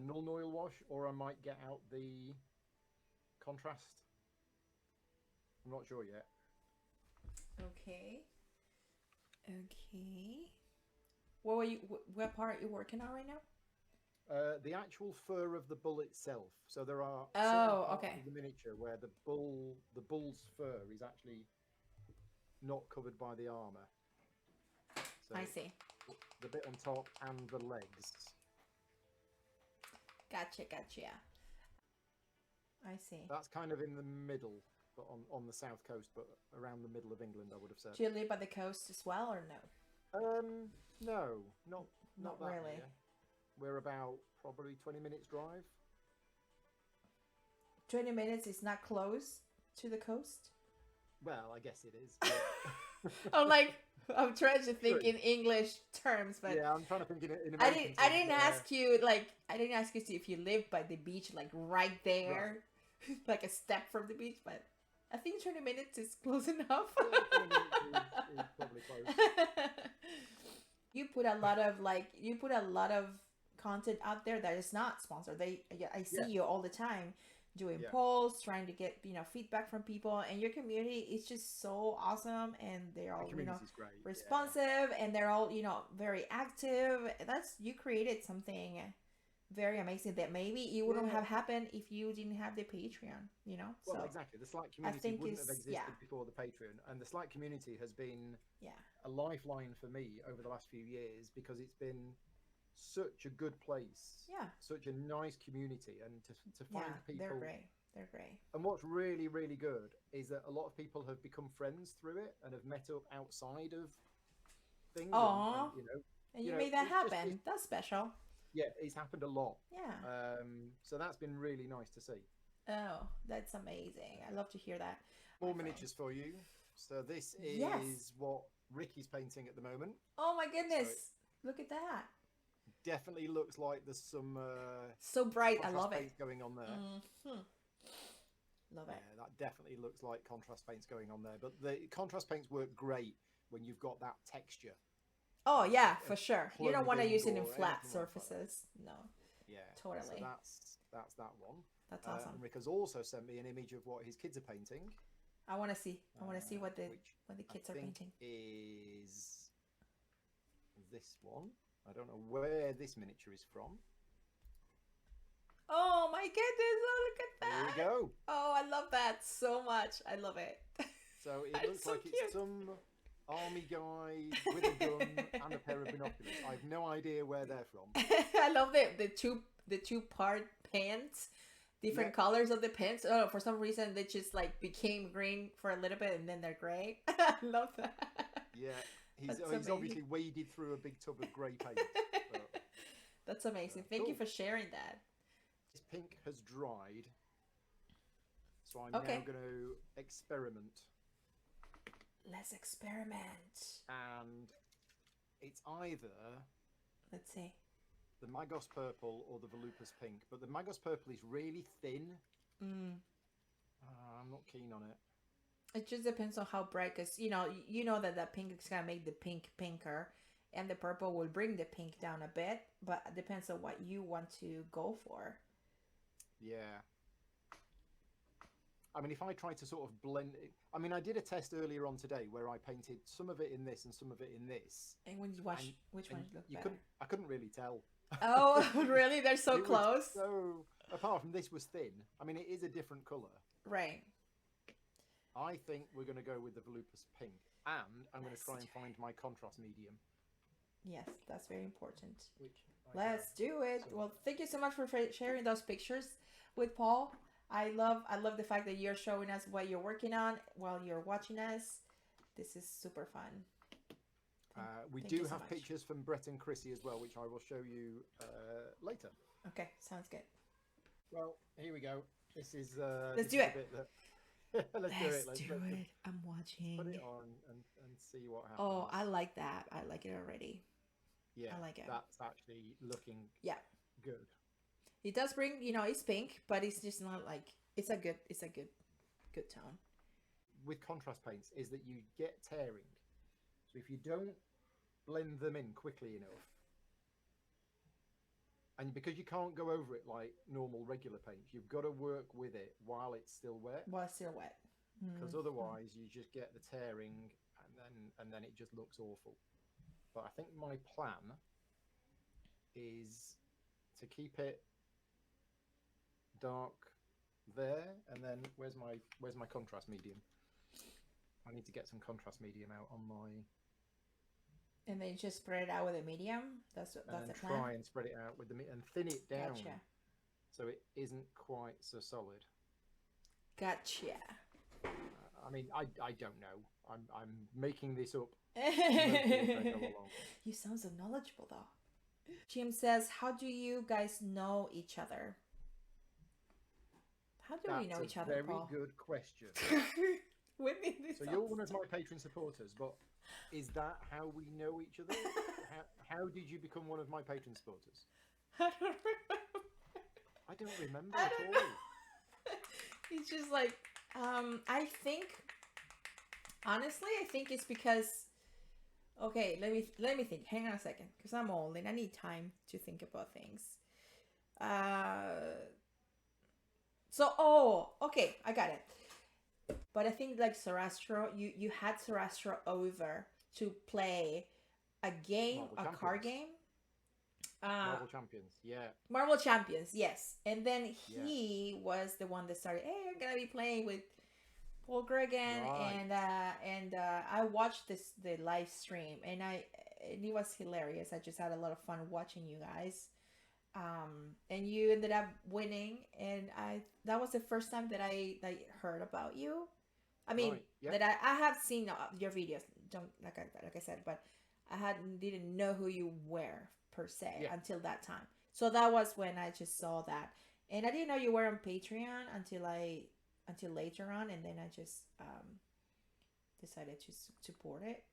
null oil wash, or I might get out the contrast. I'm not sure yet.
Okay. What part are you working on right now?
The actual fur of the bull itself. So there are
okay.
of the miniature where the bull's fur is actually not covered by the armor. So
I see.
The bit on top and the legs.
Gotcha. I see.
That's kind of in the middle, but on the south coast, but around the middle of England, I would have said.
Do you live by the coast as well, or no?
No, not that
really.
near. We're about probably 20 minutes drive.
20 minutes is not close to the coast?
Well, I guess it is.
I'm trying to think in English terms, but
yeah, I'm trying to think in American terms.
I didn't ask you if you live by the beach, like right there, right. Like a step from the beach, but I think 20 minutes is close enough.
Yeah, 20 minutes is probably close.
You put a lot of content out there that is not sponsored. I see
Yeah.
you all the time doing
Yeah.
polls, trying to get feedback from people, and your community is just so awesome, and they're
The
all
community's great. Yeah.
responsive, and they're all very active. You created something very amazing that maybe it wouldn't have happened if you didn't have the Patreon.
Well,
So
exactly. The Slack community
think
wouldn't have
it's-
existed
yeah.
before the Patreon, and the Slack community has been
yeah,
a lifeline for me over the last few years because it's been such a good place,
yeah,
such a nice community, and to find
yeah.
people.
They're great. They're great.
And what's really, really good is that a lot of people have become friends through it and have met up outside of things.
Aww.
And,
And you
know,
made that
it's just-
happen. That's special.
yeah, it's happened a lot.
Yeah.
So that's been really nice to see.
Oh, that's amazing. I love to hear that.
More
my friend.
miniatures for you. So this is
Yes.
what Ricky's painting at the moment.
Oh my goodness. Look at that.
Definitely looks like there's some
So bright. I
contrast
love it.
paints going on there.
Love
Yeah,
it.
that definitely looks like contrast paints going on there. But the contrast paints work great when you've got that texture.
Oh yeah, for sure. You don't want to
Plumbing
use it in
or
flat
anything like that.
surfaces. No,
Yeah,
Totally.
So that's that one.
that's awesome.
And Rick has also sent me an image of what his kids are painting.
I want to see. I want to see what the
which
kids
I
are
think
painting.
is this one. I don't know where this miniature is from.
Oh my goodness! Oh, look at that.
There we go.
Oh, I love that so much. I love it.
So it
That's
looks
so
like
cute.
it's some army guy with a gun and a pair of binoculars. I have no idea where they're from.
I love the two part pants, different
Yeah.
colors of the pants. Oh, for some reason they just like became green for a little bit and then they're gray. I love that.
Yeah, he's
That's
obviously
amazing.
waded through a big tub of grey paint. But
That's amazing. Thank you
Cool.
for sharing that.
this pink has dried, so I'm
Okay.
now going to experiment.
Let's experiment.
And it's either
Let's see.
the Magos purple or the Volupus pink, but the Magos purple is really thin.
Mm.
I'm not keen on it.
It just depends on how bright, because you know that pink is gonna make the pink pinker, and the purple will bring the pink down a bit. But it depends on what you want to go for.
Yeah. I mean, if I try to sort of blend it, I mean, I did a test earlier on today where I painted some of it in this and some of it in this.
And when you watch,
And-
which
And
one look
you
better?
I couldn't really tell.
Oh, really? They're so
It was
close.
So, apart from this was thin. I mean, it is a different colour.
Right.
I think we're going to go with the Volupus pink, and I'm going
Let's
to try and
do
find my contrast medium.
Yes, that's very important.
Which I
Let's do it.
So-
Well, thank you so much for sharing those pictures with Paul. I love the fact that you're showing us what you're working on while you're watching us. This is super fun.
we
Thank
do
you so
have
much.
pictures from Brett and Chrissy as well, which I will show you later.
Okay, sounds good.
Well, here we go. This is.
Let's
this
do
is the
it.
bit that- let's do it.
Let's do
let's
it. I'm watching.
Put it on and see what happens.
Oh, I like that. I like it already.
yeah,
I like it.
That's actually looking
Yeah.
good.
It does bring, it's pink, but it's just not like it's a good tone.
With contrast paints is that you get tearing. So if you don't blend them in quickly enough, and because you can't go over it like normal regular paints, you've got to work with it while it's still wet,
Well, it's still wet.
because
Mhm.
otherwise you just get the tearing and then it just looks awful. But I think my plan is to keep it dark there, and then where's my contrast medium? I need to get some contrast medium out on my
And then you just spread it out with a medium. That's
and
the
then
plan.
try and spread it out with and thin it down
Gotcha.
so it isn't quite so solid.
Gotcha.
I mean, I don't know. I'm making this up mostly as I go along.
You sound so knowledgeable, though. Jim says, "How do you guys know each other? How do we know
That's
each
a
other,
very
Paul?"
good question.
When did this
So you're one of my patron supporters, but is that how we know each other? How did you become one of my patron supporters?
I don't remember.
I don't remember
I
at
don't
all.
know. It's just like, I think, honestly, I think it's because Okay, let me think. Hang on a second, because I'm old and I need time to think about things. Okay, I got it. But I think like Sarastro, you had Sarastro over to play a game,
Marvel
a card
Champions.
game.
Marvel Champions, yeah.
Marvel Champions, yes. And then
Yeah.
he was the one that started. Hey, I'm gonna be playing with Paul Grogan,
Right.
and I watched the live stream, and it was hilarious. I just had a lot of fun watching you guys. And you ended up winning, and that was the first time that I like heard about you. I mean,
Right. Yeah.
that I have seen your videos. Don't like I said, but I hadn't didn't know who you were per se
Yeah.
until that time. So that was when I just saw that, and I didn't know you were on Patreon until later on, and then I just decided to support it,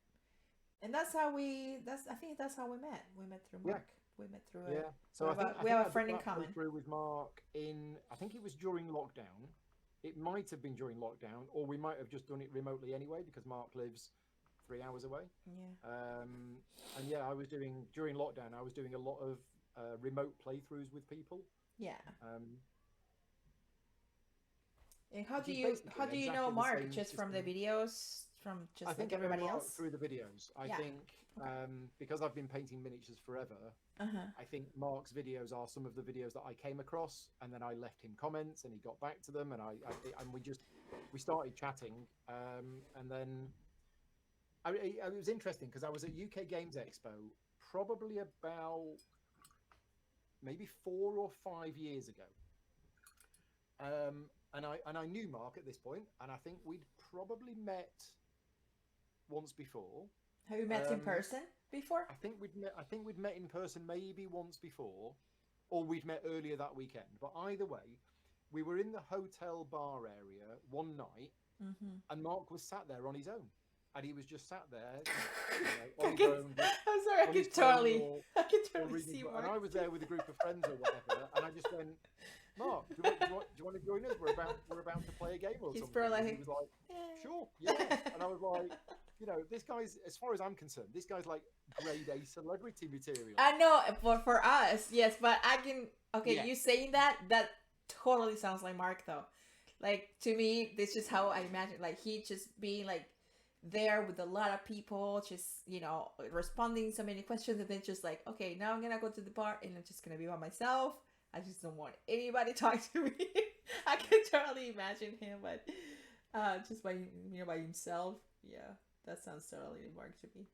and that's how I think that's how we met. We met through
Yeah.
Mark. We met through
Yeah.
it.
So I think
We have a
did
friend in
that
common.
playthrough with Mark in, I think it was during lockdown. It might have been during lockdown, or we might have just done it remotely anyway because Mark lives 3 hours away.
Yeah.
And yeah, I was doing during lockdown. I was doing a lot of remote playthroughs with people.
Yeah. And
Which is
how do
basically
you know
exactly the
Mark?
same
Just from the
system.
videos, from just
I think
like
I know
everybody
Mark
else?
through the videos. I
Yeah.
think
Okay.
because I've been painting miniatures forever, I think Mark's videos are some of the videos that I came across, and then I left him comments, and he got back to them, and and we started chatting, and then it was interesting because I was at UK Games Expo probably about maybe 4 or 5 years ago, and I knew Mark at this point, and I think we'd probably met once before.
Have you met in person before?
I think we'd met in person maybe once before, or we'd met earlier that weekend. But either way, we were in the hotel bar area one night, and Mark was sat there on his own, and he was just sat there, on his own.
I'm sorry, I can totally see Mark.
And I was there with a group of friends or whatever, and I just went, Mark, do you want to join us? We're about to play a game or
He's
something.
probably
And
like,
he was like, sure, yeah. And I was like, this guy's, as far as I'm concerned, this guy's like grade A celebrity material.
I know, but for us, yes, but I can. Okay,
Yeah.
you saying that totally sounds like Mark though. Like to me, this is how I imagine. Like he just being like there with a lot of people, just responding so many questions, and then just like, okay, now I'm gonna go to the bar and I'm just gonna be by myself. I just don't want anybody to talk to me. I can totally imagine him, but just by by himself. Yeah, that sounds totally Mark to me.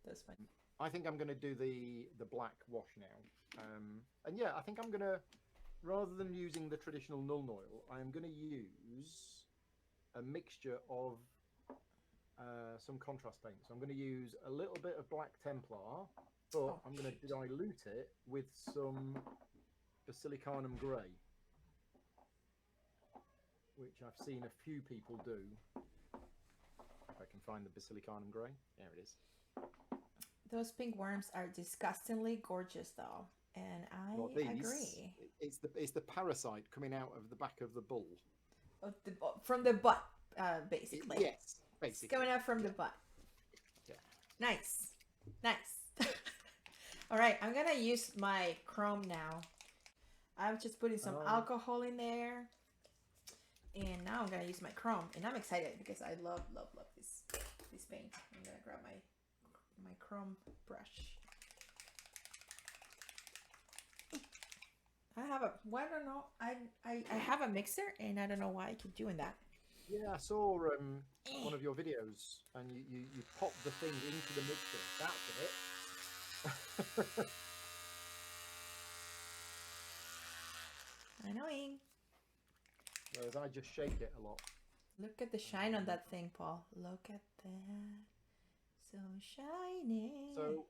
That's fine.
I think I'm going to do the black wash now. And yeah, I think I'm going to, rather than using the traditional Nuln Oil, I'm going to use a mixture of some contrast paint. So I'm going to use a little bit of Black Templar, but I'm going to dilute it with some Basilicanum Grey, which I've seen a few people do. If I can find the Basilicanum Grey. There it is.
Those pink worms are disgustingly gorgeous, though, and I agree.
It's the parasite coming out of the back of the bull.
From the butt, basically.
Yes, basically.
It's coming out from the butt.
Yeah.
Nice. All right, I'm gonna use my chrome now. I'm just putting some alcohol in there, and now I'm gonna use my chrome, and I'm excited because I love this paint. I'm gonna grab my chrome brush. I don't know. I have a mixer, and I don't know why I keep doing that.
Yeah, I saw one of your videos, and you popped the thing into the mixer. That's it.
Annoying.
Whereas I just shake it a lot.
Look at the shine on that thing, Paul. Look at that. So shiny.
So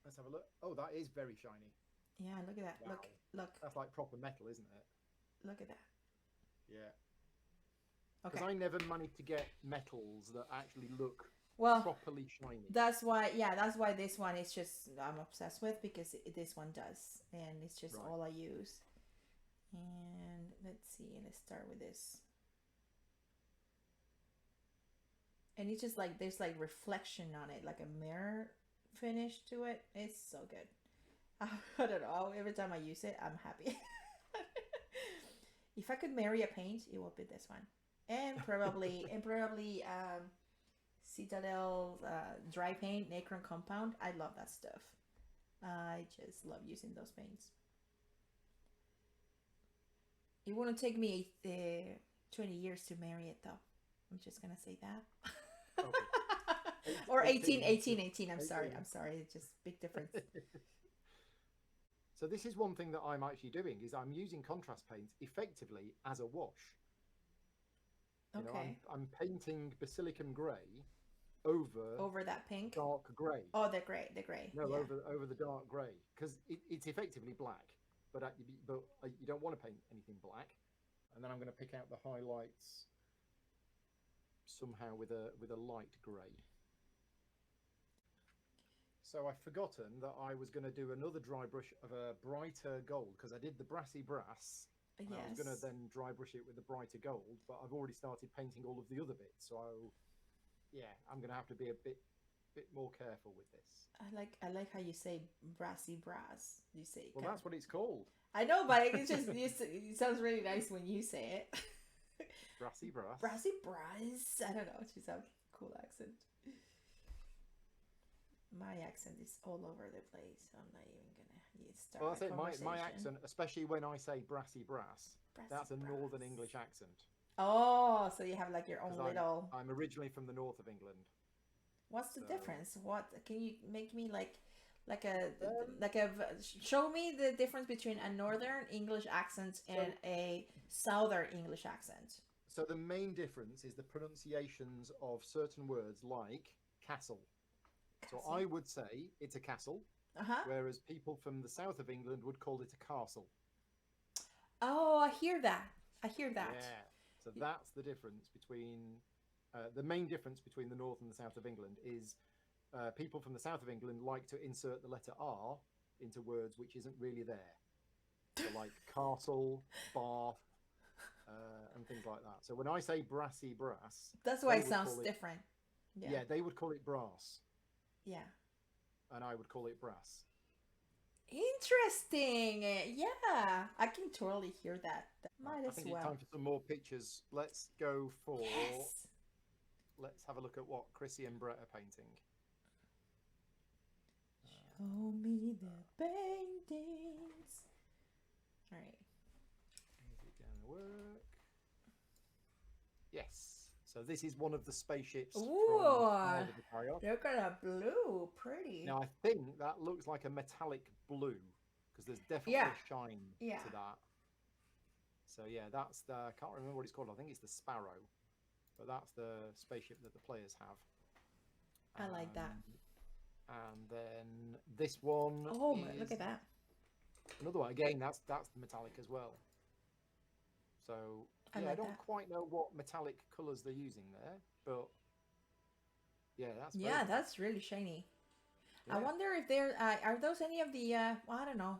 let's have a look. Oh, that is very shiny.
Yeah, look at that.
Wow.
Look.
That's like proper metal, isn't it?
Look at that.
Yeah.
Okay.
Because I never managed to get metals that actually look properly shiny.
That's why this one is just I'm obsessed with, because this one does, and it's just all I use. And let's see. Let's start with this. And it's just like there's like reflection on it, like a mirror finish to it. It's so good. I don't know. Every time I use it, I'm happy. If I could marry a paint, it would be this one, and probably Citadel dry paint, Nacron compound. I love that stuff. I just love using those paints. It wouldn't take me 20 years to marry it, though. I'm just gonna say that.
Okay.
Or 18. I'm
18.
sorry. I'm sorry. It's just big difference.
So this is one thing that I'm actually doing, is I'm using contrast paints effectively as a wash. You know,
Okay.
I'm painting basilicum grey over
that pink.
dark grey.
Oh, the gray.
No,
Yeah.
over the dark grey, because it's effectively black, but you don't want to paint anything black. And then I'm going to pick out the highlights somehow with a light grey. So I've forgotten that I was going to do another dry brush of a brighter gold, because I did the brassy brass.
Yes.
I was going to then dry brush it with the brighter gold, but I've already started painting all of the other bits. So yeah, I'm going to have to be a bit more careful with this.
I like how you say brassy brass. You say.
Well, that's what it's called.
I know, but it's just it sounds really nice when you say it.
Brassy brass.
Brassy brass. I don't know. It just sounds cool accent. My accent is all over the place. So I'm not even gonna start.
Well, that's it. My accent, especially when I say brassy brass, that's a Northern English accent.
Oh, so you have like your own little.
I'm originally from the north of England.
What's the difference? What can you make me like a show me the difference between a Northern English accent and a Southern English accent?
So the main difference is the pronunciations of certain words like castle. So I would say it's a castle, whereas people from the south of England would call it a castle.
Oh, I hear that.
Yeah. So that's the difference between the main difference between the north and the south of England is people from the south of England like to insert the letter R into words which isn't really there. So like castle, bath, and things like that. So when I say brassy brass,
that's why it sounds different.
Yeah, they would call it brass.
Yeah.
And I would call it brass.
Interesting. Yeah, I can totally hear that. Might
I
as
think
well.
it's time for some more pictures. Let's go for.
Yes.
Let's have a look at what Chrissy and Brett are painting.
Show me the paintings. All right.
Is it going to work? Yes. So this is one of the spaceships.
Ooh,
from
look at that blue, pretty.
Now I think that looks like a metallic blue because there's definitely a shine to that. So yeah, that's the. I can't remember what it's called. I think it's the Sparrow, but that's the spaceship that the players have.
I like that.
And then this one.
Oh, look at that!
Another one. Again, that's the metallic as well. So. I don't quite know what metallic colours they're using there, but yeah,
that's really shiny.
Yeah.
I wonder if there are those any of the well, I don't know.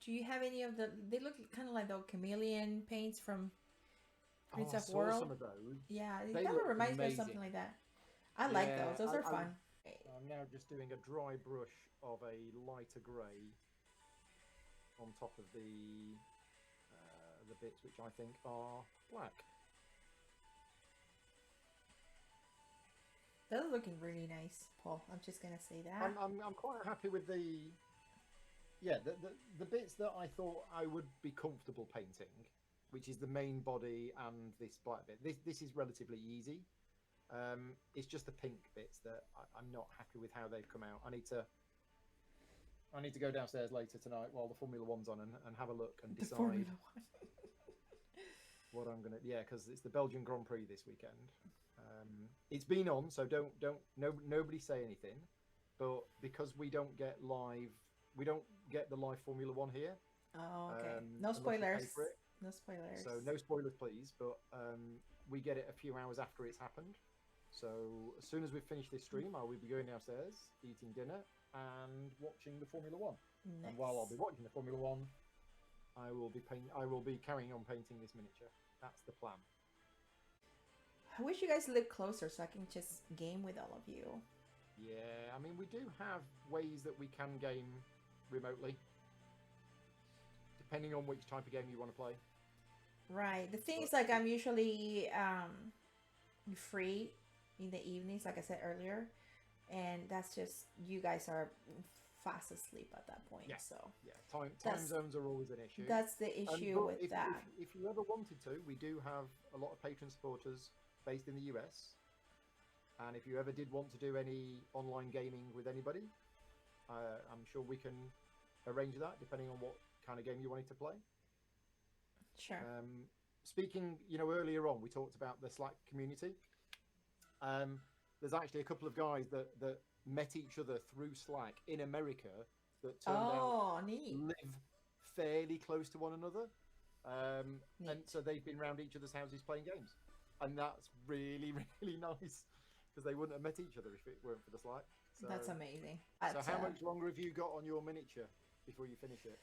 Do you have any of the? They look kind of like the chameleon paints from Prince of World.
Some of those.
Yeah, it kind of reminds me of something like that. I like those. Those are fun.
I'm now just doing a dry brush of a lighter grey on top of the bits which I think are black.
Those are looking really nice, Paul. I'm just gonna say that.
I'm quite happy with the bits that I thought I would be comfortable painting, which is the main body and this black bit. This is relatively easy. It's just the pink bits that I'm not happy with how they've come out. I need to go downstairs later tonight while the Formula One's on and have a look and decide. The Formula One. What I'm gonna because it's the Belgian Grand Prix this weekend. It's been on, so nobody say anything. But because we don't get the live Formula One here.
Oh, okay. No spoilers. No spoilers.
So no spoilers, please. But we get it a few hours after it's happened. So as soon as we finish this stream, I will be going downstairs, eating dinner, and watching the Formula One. Nice. And while I'll be watching the Formula One, I will be carrying on painting this miniature. That's the plan.
I wish you guys lived closer so I can just game with all of you.
Yeah, I mean, we do have ways that we can game remotely, depending on which type of game you want to play.
Right. The thing is, like, I'm usually free in the evenings, like I said earlier, and that's just you guys are fast asleep at that point.
Yeah.
So
Yeah, time zones are always an issue.
that's the issue
But
with that.
if you ever wanted to, we do have a lot of patron supporters based in the US. And if you ever did want to do any online gaming with anybody, I'm sure we can arrange that depending on what kind of game you wanted to play.
Sure.
Speaking, earlier on, we talked about the Slack community. There's actually a couple of guys that met each other through Slack in America that turned out
neat.
live fairly close to one another. And so they've been around each other's houses playing games. And that's really, really nice because they wouldn't have met each other if it weren't for the Slack. So,
That's amazing.
So how much longer have you got on your miniature before you finish it?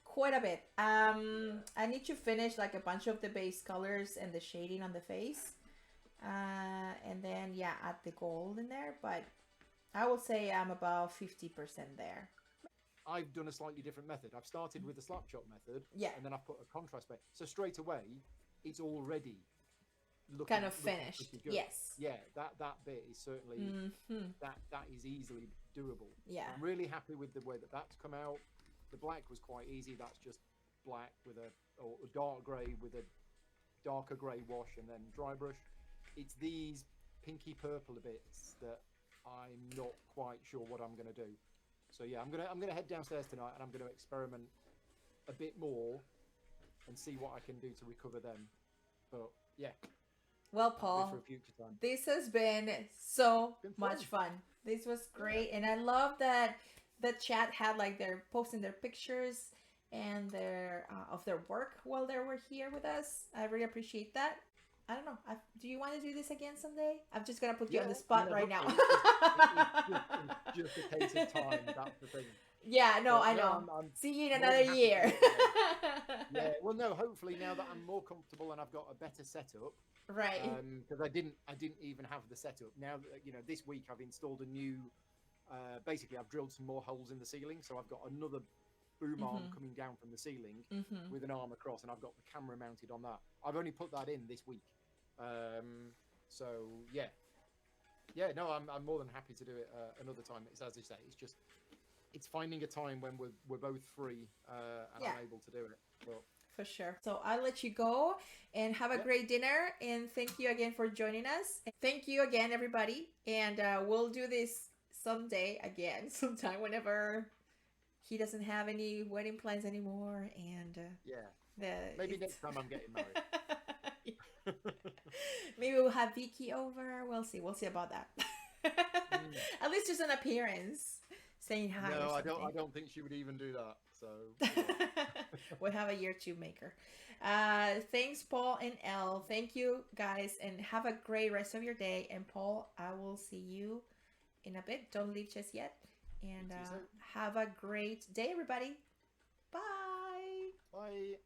Quite a bit. I need to finish like a bunch of the base colors and the shading on the face. And then, yeah, add the gold in there. But I will say I'm about 50% there.
I've done a slightly different method. I've started with the slap shot method.
Yeah.
And then I've put a contrast base. So straight away, it's already looking
kind of finished.
Good.
Yes.
Yeah, that bit is certainly that is easily doable.
Yeah.
I'm really happy with the way that's come out. The black was quite easy. That's just black with or dark grey with a darker grey wash and then dry brush. It's these pinky purple bits that I'm not quite sure what I'm going to do. So yeah, I'm gonna head downstairs tonight and I'm going to experiment a bit more and see what I can do to recover them. But yeah.
Well, Paul,
for a future time.
This has been so much fun. This was great, and I love that the chat had like they're posting their pictures and their of their work while they were here with us. I really appreciate that. I don't know. Do you want to do this again someday? I'm just gonna put you on the spot right now.
It's just a case of time. That's the thing.
Yeah, no, I know. I'm See you in another year.
Yeah, well, no. Hopefully, now that I'm more comfortable and I've got a better setup,
right?
Because I didn't even have the setup. Now, this week I've installed a new. Basically, I've drilled some more holes in the ceiling, so I've got another boom arm coming down from the ceiling with an arm across, and I've got the camera mounted on that. I've only put that in this week, so yeah. No, I'm more than happy to do it another time. It's as I say, it's finding a time when we're both free and I'm able to do it. But,
for sure. So I'll let you go and have a great dinner. And thank you again for joining us. Thank you again, everybody. And we'll do this someday again, sometime whenever he doesn't have any wedding plans anymore. And
maybe next time I'm getting married.
Maybe we'll have Vicky over. We'll see about that. At least just an appearance. Saying hi.
No, I don't think she would even do that. So
we'll have a year to make her. Thanks, Paul and Elle. Thank you, guys, and have a great rest of your day. And Paul, I will see you in a bit. Don't leave just yet. And have a great day, everybody. Bye.
Bye.